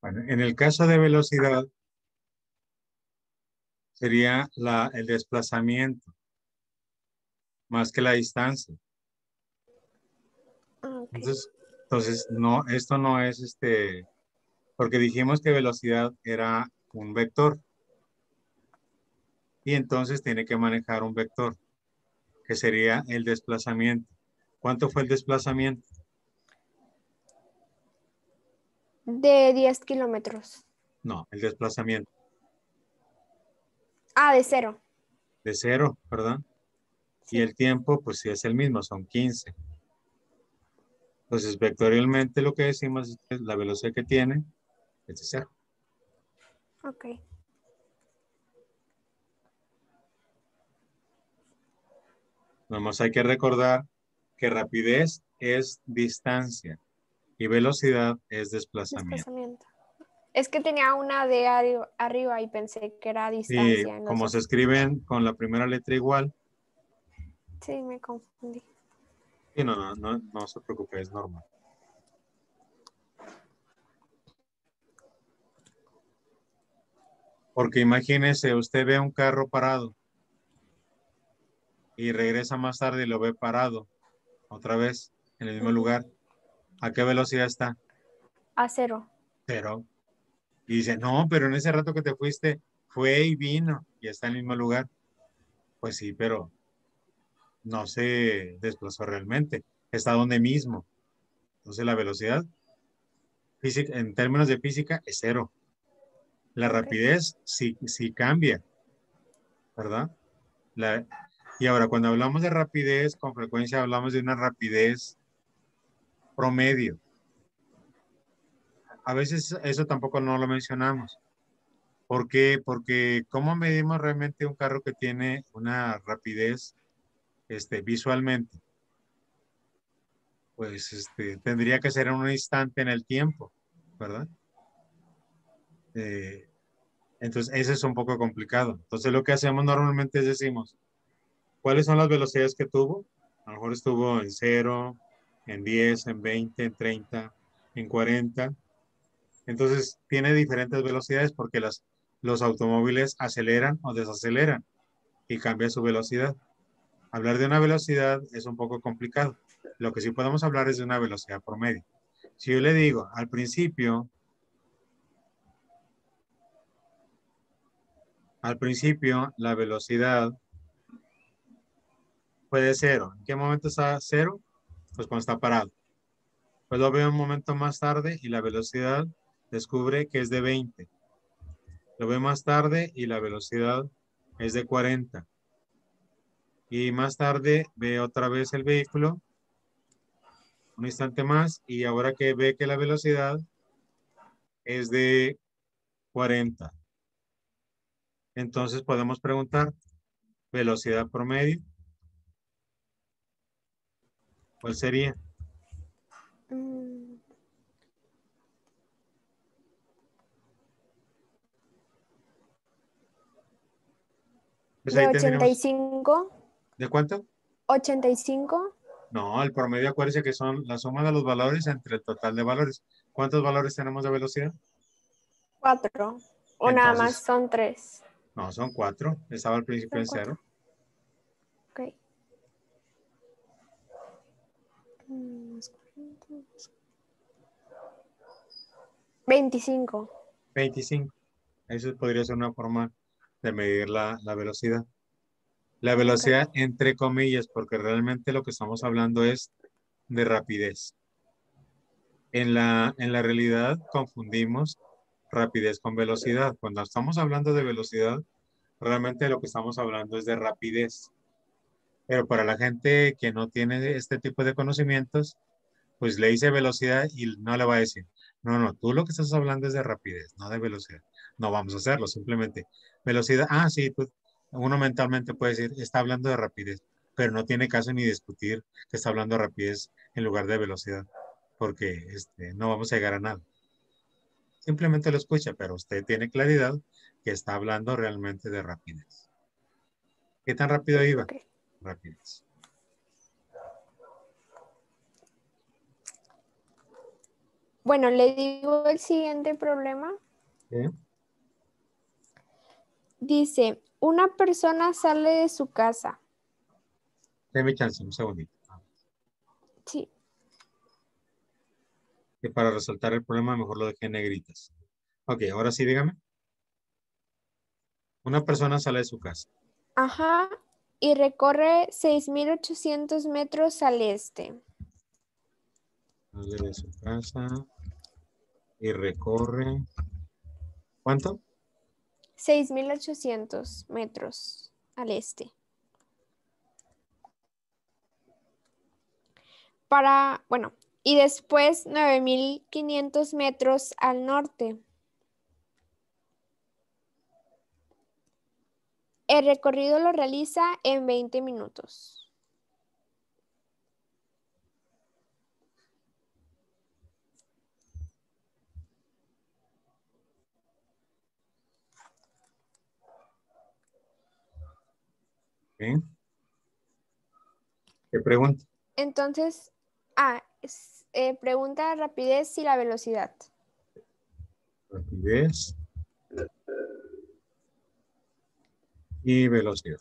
Bueno, en el caso de velocidad sería el desplazamiento más que la distancia. Okay. Entonces no, esto no es porque dijimos que velocidad era un vector y entonces tiene que manejar un vector que sería el desplazamiento. ¿Cuánto fue el desplazamiento? De 10 kilómetros. No, el desplazamiento De 0. de 0, ¿verdad? Y Sí. el tiempo, pues sí es el mismo, son 15. Entonces, vectorialmente lo que decimos es que la velocidad que tiene es de 0. Ok. Nomás hay que recordar que rapidez es distancia y velocidad es desplazamiento. Desplazamiento. Es que tenía una D arriba y pensé que era Y distancia en los como se dos. escriben con la primera letra igual, Sí, me confundí. sí, no se preocupe, es normal. Porque imagínese, usted ve un carro parado y regresa más tarde y lo ve parado otra vez en el mismo lugar. ¿A qué velocidad está? A 0. 0. Y dice, no, pero en ese rato que te fuiste, fue y vino y está en el mismo lugar. Pues sí, pero no se desplazó realmente. Está donde mismo. Entonces la velocidad física, en términos de física, es 0. La Ok. rapidez sí cambia, ¿verdad? Y ahora, cuando hablamos de rapidez, con frecuencia hablamos de una rapidez promedio. A veces eso tampoco no lo mencionamos. ¿Por qué? Porque ¿cómo medimos realmente un carro que tiene una rapidez visualmente? Pues tendría que ser en un instante en el tiempo, ¿verdad? Eh, Entonces, ese es un poco complicado. Entonces, lo que hacemos normalmente es decimos, ¿cuáles son las velocidades que tuvo? A lo mejor estuvo en 0, en 10, en 20, en 30, en 40. Entonces, tiene diferentes velocidades porque los automóviles aceleran o desaceleran y cambian su velocidad. Hablar de una velocidad es un poco complicado. Lo que sí podemos hablar es de una velocidad promedio. Si yo le digo al principio la velocidad fue de 0. ¿En qué momento está 0? Pues cuando está parado. Pues lo veo un momento más tarde y la velocidad descubre que es de 20. Lo veo más tarde y la velocidad es de 40. Y más tarde ve otra vez el vehículo, un instante más, y ahora que ve que la velocidad es de 40. Entonces podemos preguntar, velocidad promedio, ¿cuál sería? Mm, Pues ¿De ahí ochenta y tendríamos, cinco? ¿de cuánto? 85. No, el promedio acuérdense que son la suma de los valores entre el total de valores. ¿Cuántos valores tenemos de velocidad? 4. O nada más Entonces, son 3. no, son 4. Estaba al principio Son en 4. 0. Ok. Más 40, más 25. 25. Eso podría ser una forma de medir la velocidad. La Ok. velocidad entre comillas, porque realmente lo que estamos hablando es de rapidez. En la realidad confundimos rapidez con velocidad. Cuando estamos hablando de velocidad, realmente lo que estamos hablando es de rapidez. Pero para la gente que no tiene este tipo de conocimientos, pues le dice velocidad y no le va a decir, no, no, tú lo que estás hablando es de rapidez, no de velocidad. No vamos a hacerlo, simplemente velocidad. Ah, sí, pues uno mentalmente puede decir, está hablando de rapidez, pero no tiene caso ni discutir que está hablando de rapidez en lugar de velocidad, porque no vamos a llegar a nada. Simplemente lo escucha, pero usted tiene claridad que está hablando realmente de rapidez. ¿Qué tan rápido iba? Ok. Rapidez. Bueno, le digo el siguiente problema. ¿Sí? Dice, una persona sale de su casa. Deme chance, un segundito. Sí. Que para resaltar el problema mejor lo dejé en negritas. Ok, ahora sí, dígame. Una persona sale de su casa. Ajá. Y recorre 6.800 metros al este. Sale de su casa y recorre. ¿Cuánto? 6.800 metros al este. Bueno, y después 9.500 metros al norte. El recorrido lo realiza en 20 minutos. ¿Sí? ¿Qué pregunta? Entonces, pregunta rapidez y la velocidad. Rapidez y velocidad.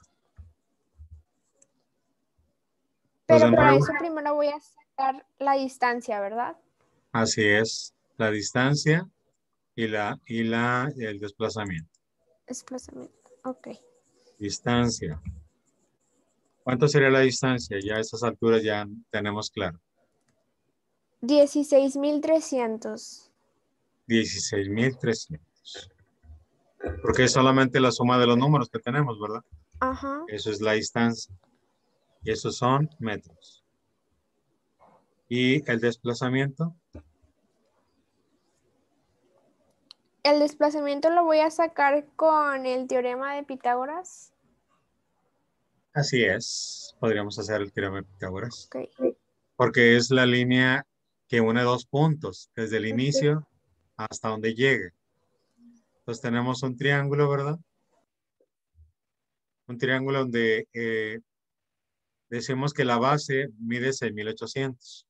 Pues Pero de para nuevo, eso primero voy a sacar la distancia, ¿verdad? así es. La distancia y el desplazamiento. Desplazamiento. Ok. Distancia. ¿Cuánto sería la distancia? Ya a estas alturas ya tenemos claro. 16.300. 16.300. Porque es solamente la suma de los números que tenemos, ¿verdad? Ajá. Eso es la distancia. Y esos son metros. Y el desplazamiento, El desplazamiento lo voy a sacar con el teorema de Pitágoras. así es. Podríamos hacer el teorema de Pitágoras. Ok. Porque es la línea que une dos puntos, desde el inicio hasta donde llegue. Entonces tenemos un triángulo, ¿verdad? Un triángulo donde decimos que la base mide 6.800.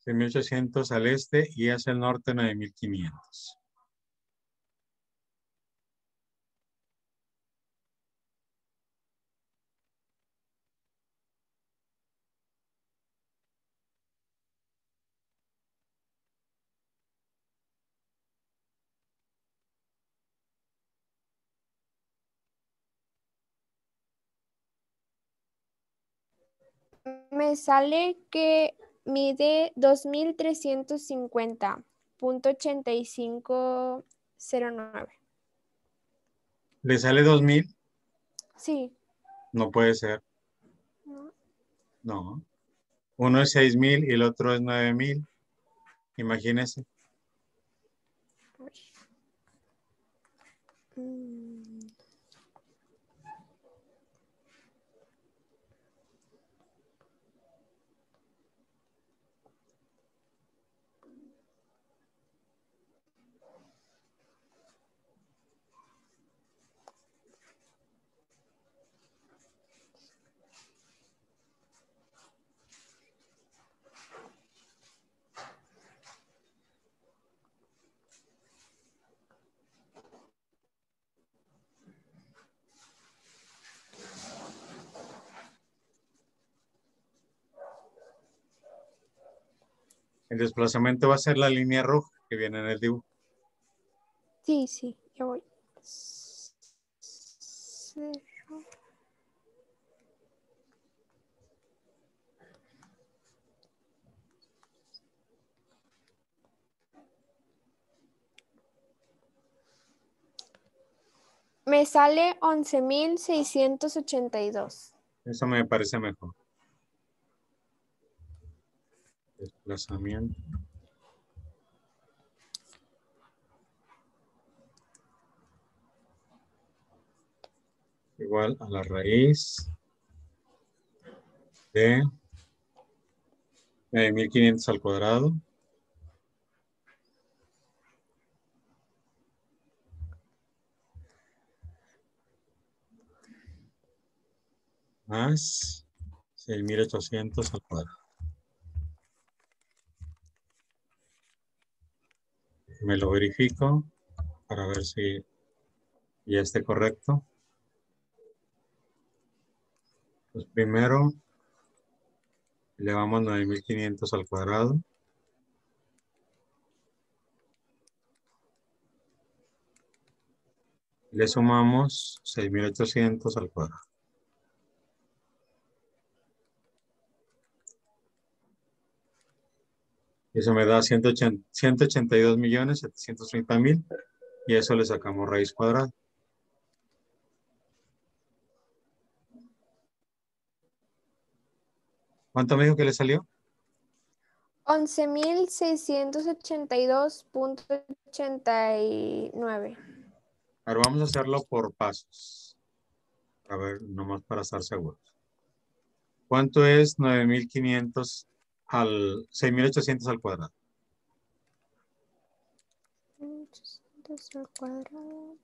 $6.800 al este y hacia el norte 9.500. Me sale que mide 2350.8509. ¿Le sale 2.000? Sí. No puede ser. ¿No? No. Uno es 6.000 y el otro es 9.000. Imagínese. A ver. Mm, El desplazamiento va a ser la línea roja que viene en el dibujo. sí, ya voy. Cero. Me sale 11.682. Eso me parece mejor. Desplazamiento. Igual a la raíz de 9.500 al cuadrado. Más 6.800 al cuadrado. Me lo verifico para ver si ya esté correcto. Pues primero elevamos 9.500 al cuadrado. Le sumamos 6.800 al cuadrado. Eso me da 182.730.000 y eso le sacamos raíz cuadrada. ¿Cuánto me dijo que le salió? 11.682.89. Ahora vamos a hacerlo por pasos. A ver, nomás para estar seguros. ¿Cuánto es 9.500 al 6.800 al cuadrado? 800 al cuadrado.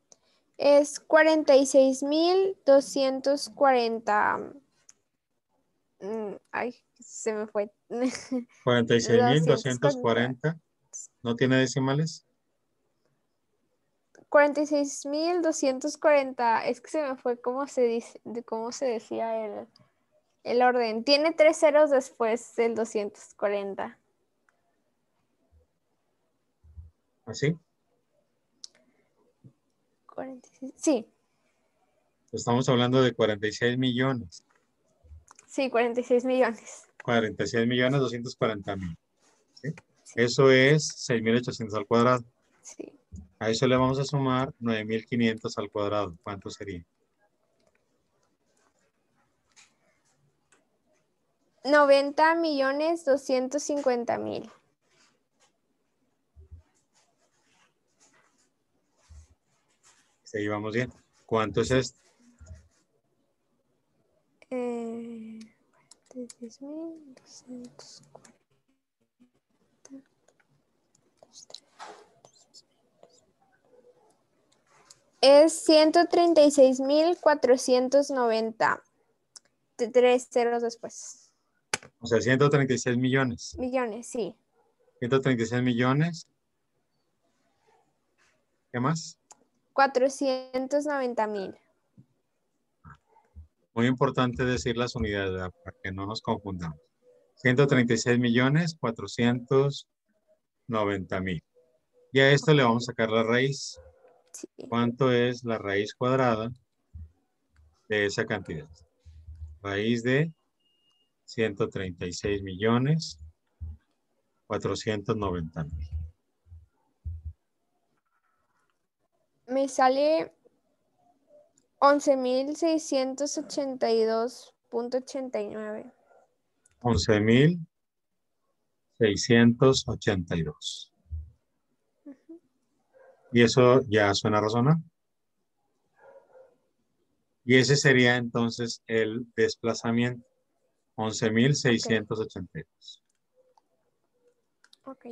Es 46.240. Ay, se me fue. 240. 46.240. ¿No tiene decimales? 46.240. Es que se me fue cómo se dice, de cómo se decía el orden. Tiene 3 ceros después del 240. ¿Así? 46. Sí, Estamos hablando de 46 millones. Sí, 46 millones. 46.240.000. ¿Sí? Eso es 6.800 al cuadrado. Sí. A eso le vamos a sumar 9.500 al cuadrado. ¿Cuánto sería? 90.250.000. Ahí vamos bien. ¿Cuánto es Sí. esto? 10.240. Es 136.490. Tres ceros después. O sea, 136 millones. Millones, sí. 136 millones. ¿Qué más? 490.000. Muy importante decir las unidades, ¿verdad? Para que no nos confundamos. 136.490.000. Y a esto le vamos a sacar la raíz. Sí. ¿Cuánto es la raíz cuadrada de esa cantidad? Raíz de 136.490.000. Me sale 11.682.89. 11.682. Y eso ya suena razonable. Y ese sería entonces el desplazamiento. 11.682. Ok.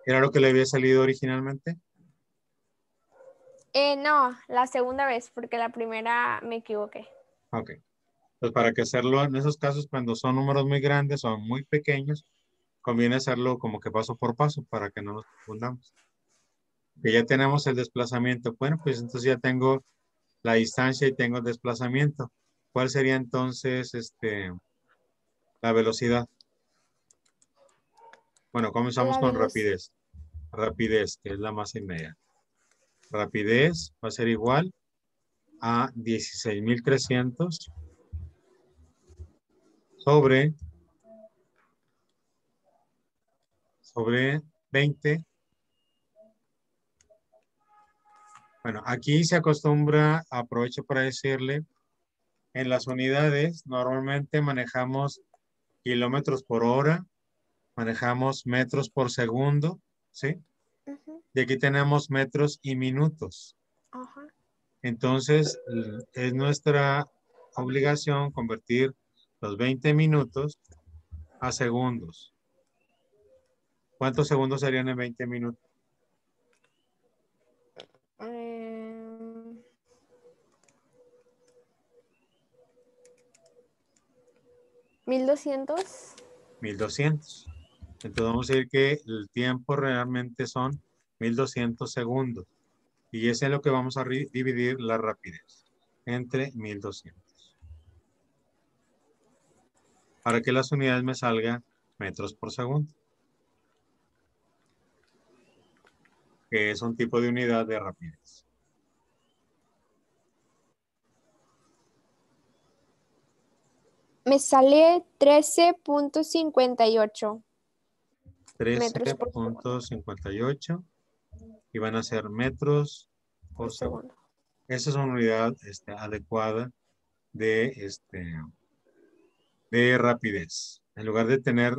¿Era lo que le había salido originalmente? No, la segunda vez, porque la primera me equivoqué. Ok. Pues para que hacerlo en esos casos, cuando son números muy grandes o muy pequeños, conviene hacerlo como que paso por paso para que no nos confundamos. Que ya tenemos el desplazamiento. Bueno, pues entonces ya tengo la distancia y tengo el desplazamiento. ¿Cuál sería entonces la velocidad? Bueno, comenzamos La con velocidad. rapidez. Rapidez, que es la más inmediata. Rapidez va a ser igual a 16.300 sobre 20. Bueno, aquí se acostumbra, aprovecho para decirle, en las unidades normalmente manejamos kilómetros por hora, manejamos metros por segundo, ¿sí? Ujú. Y aquí tenemos metros y minutos. Ajá. Entonces, es nuestra obligación convertir los 20 minutos a segundos. ¿Cuántos segundos serían en 20 minutos? 1.200. 1.200. Entonces vamos a decir que el tiempo realmente son 1.200 segundos. Y ese es lo que vamos a dividir la rapidez entre 1.200. Para que las unidades me salgan metros por segundo. Que es un tipo de unidad de rapidez. Me sale 13.58 metros por segundo. 13.58 y van a ser metros Por por segundo. segundo. Esa es una unidad adecuada de, de rapidez. En lugar de tener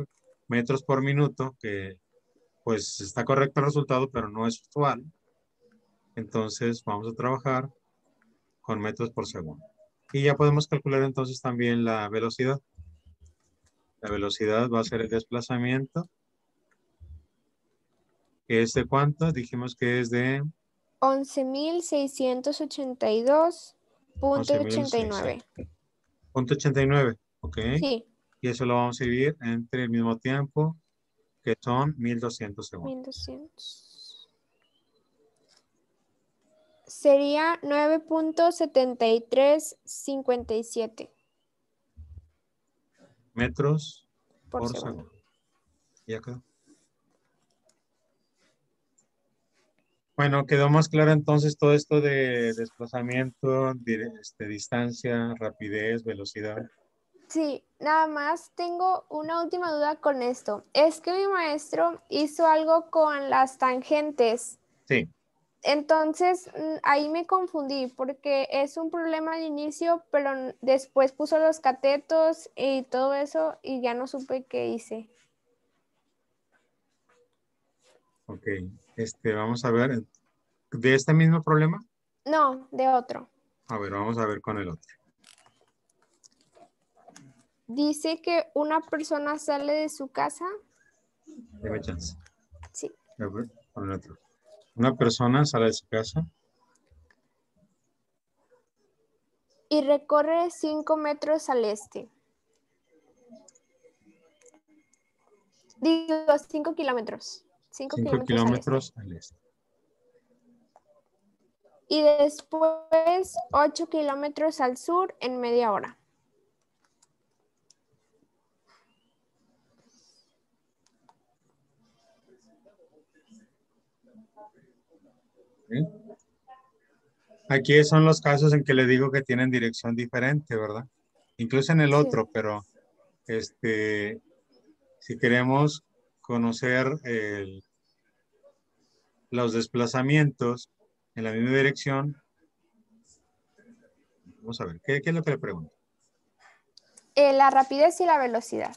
metros por minuto, que pues está correcto el resultado, pero no es usual. Entonces vamos a trabajar con metros por segundo. Y ya podemos calcular entonces también la velocidad. La velocidad va a ser el desplazamiento. ¿Que es de cuánto? Dijimos que es de 11.682.89. 11.600.89. Ok. Sí, Y eso lo vamos a dividir entre el mismo tiempo, que son 1.200 segundos. 1.200. Sería 9.7357 Metros por por segundo. segundo. Ya quedó. Bueno, quedó más claro entonces todo esto de desplazamiento, distancia, rapidez, velocidad. Sí, nada más tengo una última duda con esto. Es que mi maestro hizo algo con las tangentes. Sí, Entonces, ahí me confundí porque es un problema al inicio, pero después puso los catetos y todo eso y ya no supe qué hice. ok. Vamos a ver, de este mismo problema. No, de otro. A ver, vamos a ver con el otro. Dice que una persona sale de su casa. Deme chance. Sí. A ver, con el otro. Una persona sale de su casa. Y recorre 5 metros al este. Digo, 5 kilómetros. 5 5 kilómetros al este. kilómetros al este. Y después 8 kilómetros al sur en media hora. ¿Sí? Aquí son los casos en que le digo que tienen dirección diferente, ¿verdad? Incluso en el Sí. otro, pero si queremos conocer los desplazamientos en la misma dirección, vamos a ver, ¿qué es lo que le pregunto? La rapidez y la velocidad.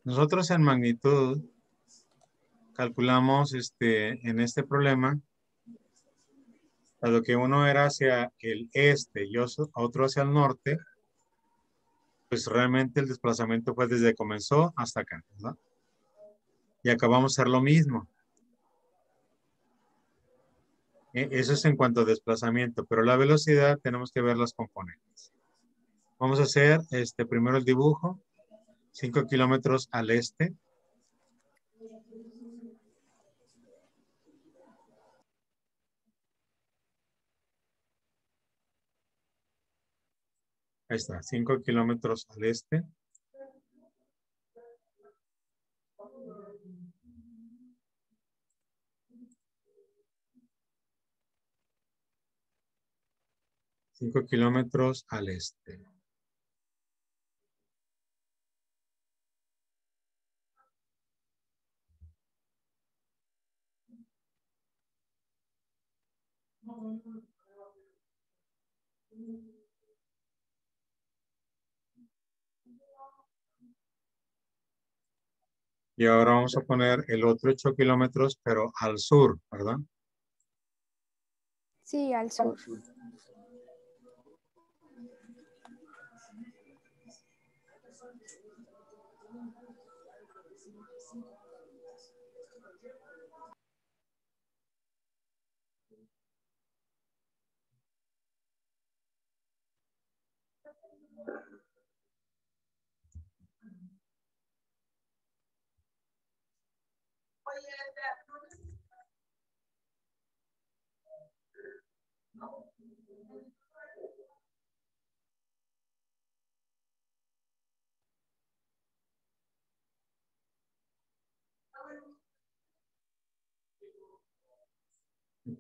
Nosotros en magnitud calculamos en este problema, a lo que uno era hacia el este y otro hacia el norte, pues realmente el desplazamiento fue desde que comenzó hasta acá, ¿verdad? Y acabamos de hacer lo mismo. Eso es en cuanto a desplazamiento, pero la velocidad tenemos que ver las componentes. Vamos a hacer primero el dibujo, 5 kilómetros al este. Ahí está, 5 kilómetros al este. Cinco kilómetros al este. Y ahora vamos a poner el otro 8 kilómetros, pero al sur, ¿verdad? Sí, al sur.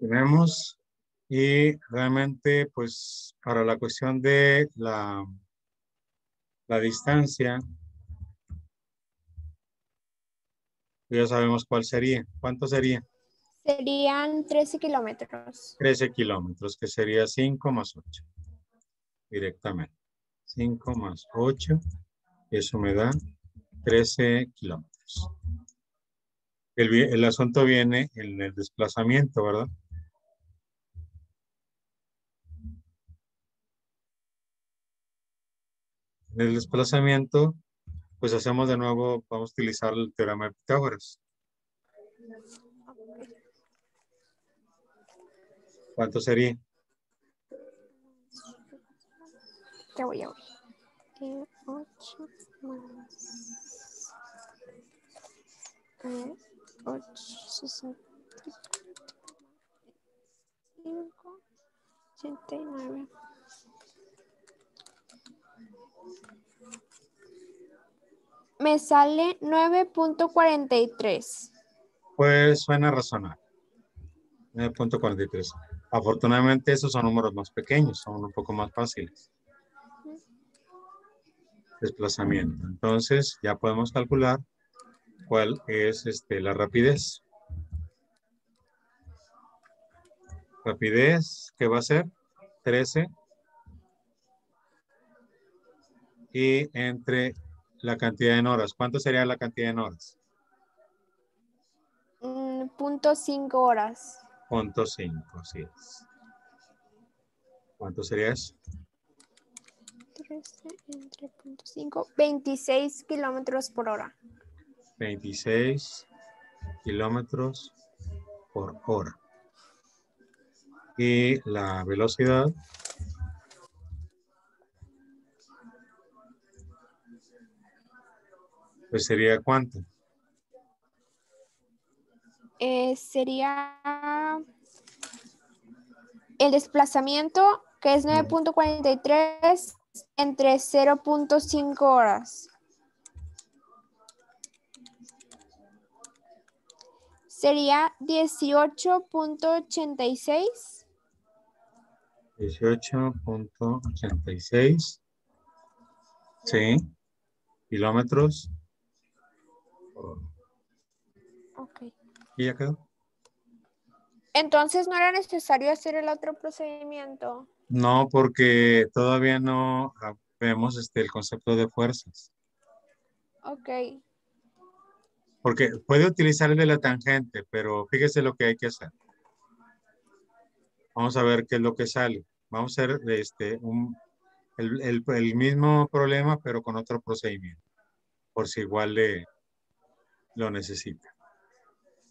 Tenemos y realmente pues para la cuestión de la distancia, ya sabemos cuál sería. ¿Cuánto sería? Serían 13 kilómetros. 13 kilómetros, que sería 5 más 8, directamente. 5 más 8, eso me da 13 kilómetros. El asunto viene en el desplazamiento, ¿verdad? En el desplazamiento, pues hacemos de nuevo, vamos a utilizar el teorema de Pitágoras. ¿Cuánto sería? Ya voy, ya voy. 8 más 8, 65, 89. Me sale 9.43. Pues suena razonable. 9.43. Afortunadamente esos son números más pequeños, son un poco más fáciles. Desplazamiento. Entonces ya podemos calcular cuál es la rapidez. Rapidez, ¿qué va a ser? 13. Y entre la cantidad en horas. ¿Cuánto sería la cantidad en horas? 0.5 horas. 0.5, así es. ¿Cuánto sería eso? 13 entre 0.5, 26 kilómetros por hora. 26 kilómetros por hora. Y la velocidad pues sería ¿cuánto? Sería el desplazamiento, que es 9.43 entre 0.5 horas. Sería 18.86. 18.86. Sí. Kilómetros. Ok. ¿Y ya quedó? Entonces no era necesario hacer el otro procedimiento. No, porque todavía no vemos el concepto de fuerzas. Ok. Porque puede utilizar el de la tangente, pero fíjese lo que hay que hacer. Vamos a ver qué es lo que sale. Vamos a hacer el mismo problema, pero con otro procedimiento, por si igual lo necesita.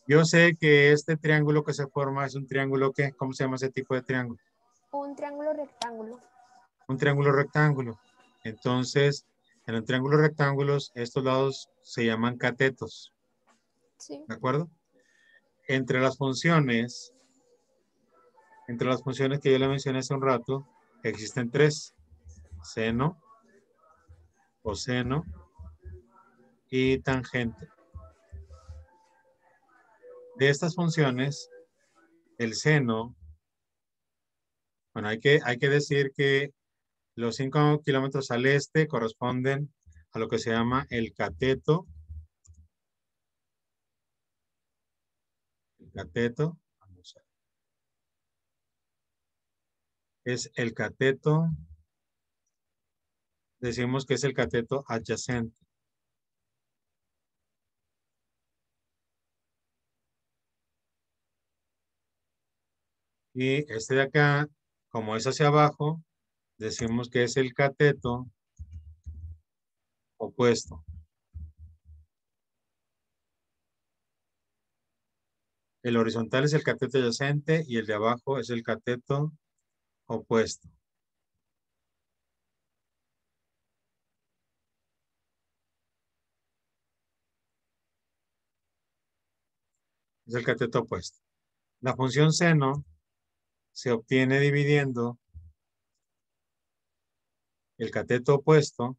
Yo sé que este triángulo que se forma es un triángulo que, ¿cómo se llama ese tipo de triángulo? Un triángulo rectángulo. Un triángulo rectángulo. Entonces, en los triángulos rectángulos, estos lados se llaman catetos. Sí. ¿De acuerdo? Entre las funciones que yo le mencioné hace un rato, existen tres: seno, coseno y tangente. De estas funciones, el seno, bueno, hay que decir que los 5 kilómetros al este corresponden a lo que se llama el cateto. El cateto, vamos a ver, es el cateto, decimos que es el cateto adyacente. Y este de acá, como es hacia abajo, decimos que es el cateto opuesto. El horizontal es el cateto adyacente y el de abajo es el cateto opuesto. Es el cateto opuesto. La función seno se obtiene dividiendo el cateto opuesto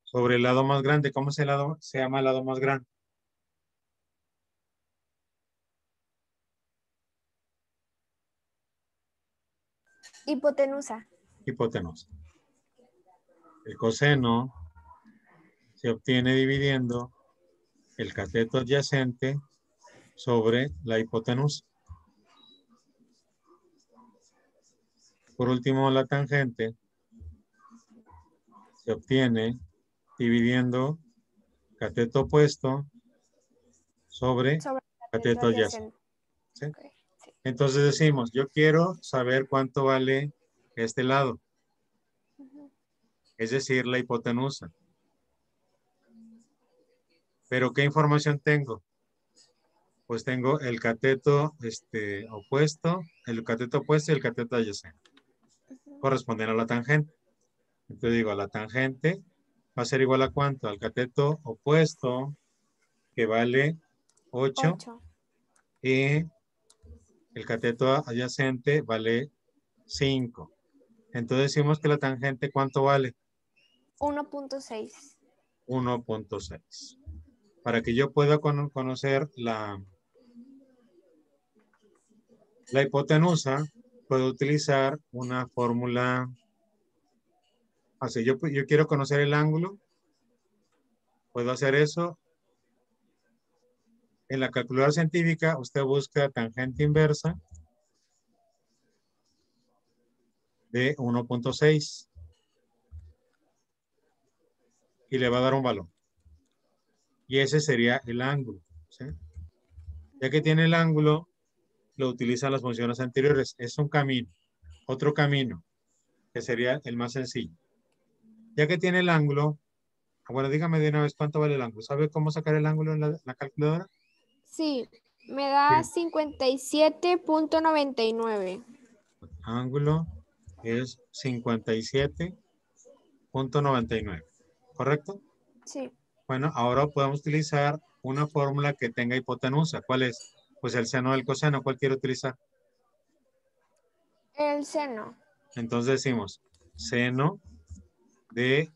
sobre el lado más grande. ¿Cómo se llama el lado más grande? Hipotenusa. Hipotenusa. El coseno se obtiene dividiendo el cateto adyacente sobre la hipotenusa. Por último, la tangente se obtiene dividiendo cateto opuesto sobre Sobre el cateto cateto adyacente. adyacente. ¿Sí? Okay. Sí. Entonces decimos, yo quiero saber cuánto vale este lado, es decir, la hipotenusa. Pero ¿qué información tengo? Pues tengo el cateto opuesto, el cateto opuesto y el cateto adyacente. Corresponden a la tangente. Entonces digo, la tangente va a ser igual a ¿cuánto? Al cateto opuesto, que vale 8, 8. y el cateto adyacente vale 5. Entonces decimos que la tangente, ¿cuánto vale? 1.6. 1.6. Para que yo pueda conocer la hipotenusa, puedo utilizar una fórmula. Así, yo quiero conocer el ángulo. Puedo hacer eso. En la calculadora científica, usted busca tangente inversa de 1.6 y le va a dar un valor. Y ese sería el ángulo, ¿sí? Ya que tiene el ángulo, lo utilizan las funciones anteriores. Es un camino. Otro camino, que sería el más sencillo. Ya que tiene el ángulo, bueno, dígame de una vez cuánto vale el ángulo. ¿Sabe cómo sacar el ángulo en la calculadora? Sí, me da 57.99. Ángulo es 57.99, ¿correcto? Sí, Bueno, ahora podemos utilizar una fórmula que tenga hipotenusa. ¿Cuál es? Pues el seno del coseno. ¿Cuál quiero utilizar? el seno. Entonces decimos seno de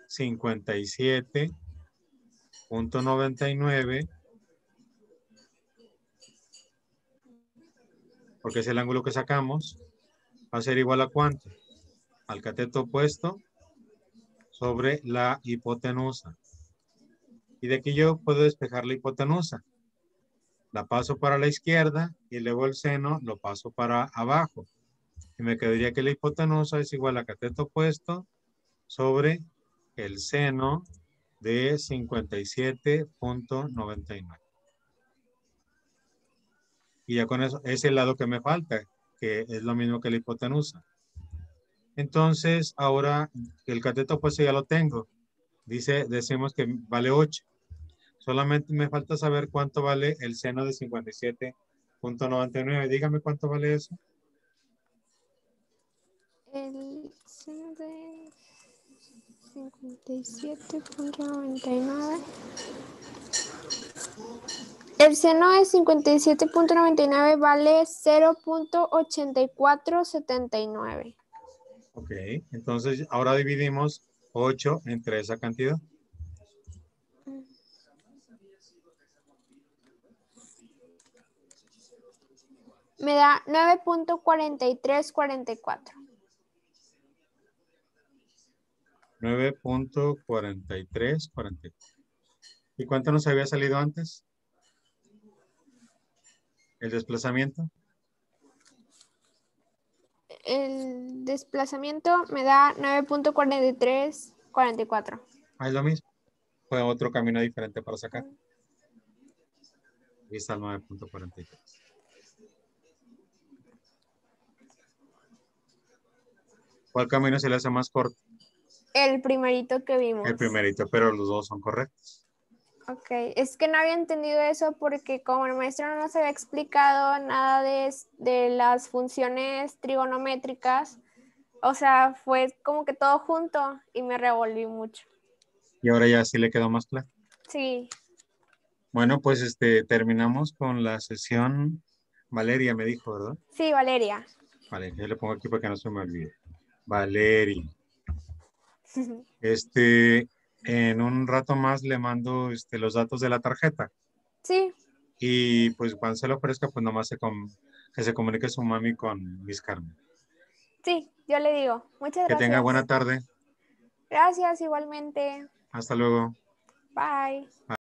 57.99, porque es el ángulo que sacamos, va a ser igual a ¿cuánto? Al cateto opuesto sobre la hipotenusa. Y de aquí yo puedo despejar la hipotenusa. La paso para la izquierda y luego el seno lo paso para abajo. Y me quedaría que la hipotenusa es igual a cateto opuesto sobre el seno de 57.99. Y ya con eso, es el lado que me falta, que es lo mismo que la hipotenusa. Entonces, ahora el cateto opuesto ya lo tengo. Decimos que vale 8. Solamente me falta saber cuánto vale el seno de 57.99. Dígame cuánto vale eso. El seno de 57.99. El seno de 57.99 vale 0.8479. Ok, entonces ahora dividimos 8 entre esa cantidad. Me da 9.4344. 9.4344. ¿Y cuánto nos había salido antes? El desplazamiento. El desplazamiento me da 9.4344. Ah, es lo mismo. Fue otro camino diferente para sacar. Aquí está el 9.43. ¿Cuál camino se le hace más corto? El primerito que vimos. El primerito, pero los dos son correctos. Ok, es que no había entendido eso porque como el maestro no nos había explicado nada de las funciones trigonométricas, o sea, fue como que todo junto y me revolví mucho. Y ahora ya sí le quedó más claro. Sí, Bueno, pues terminamos con la sesión. Valeria me dijo, ¿verdad? sí, Valeria. Vale, yo le pongo aquí para que no se me olvide. Valeria. En un rato más le mando los datos de la tarjeta. Sí, Y pues cuando se lo ofrezca, pues nomás que se comunique su mami con Miss Carmen. sí, yo le digo. Muchas Que tenga buena gracias. tarde. Gracias igualmente. Hasta luego. Bye.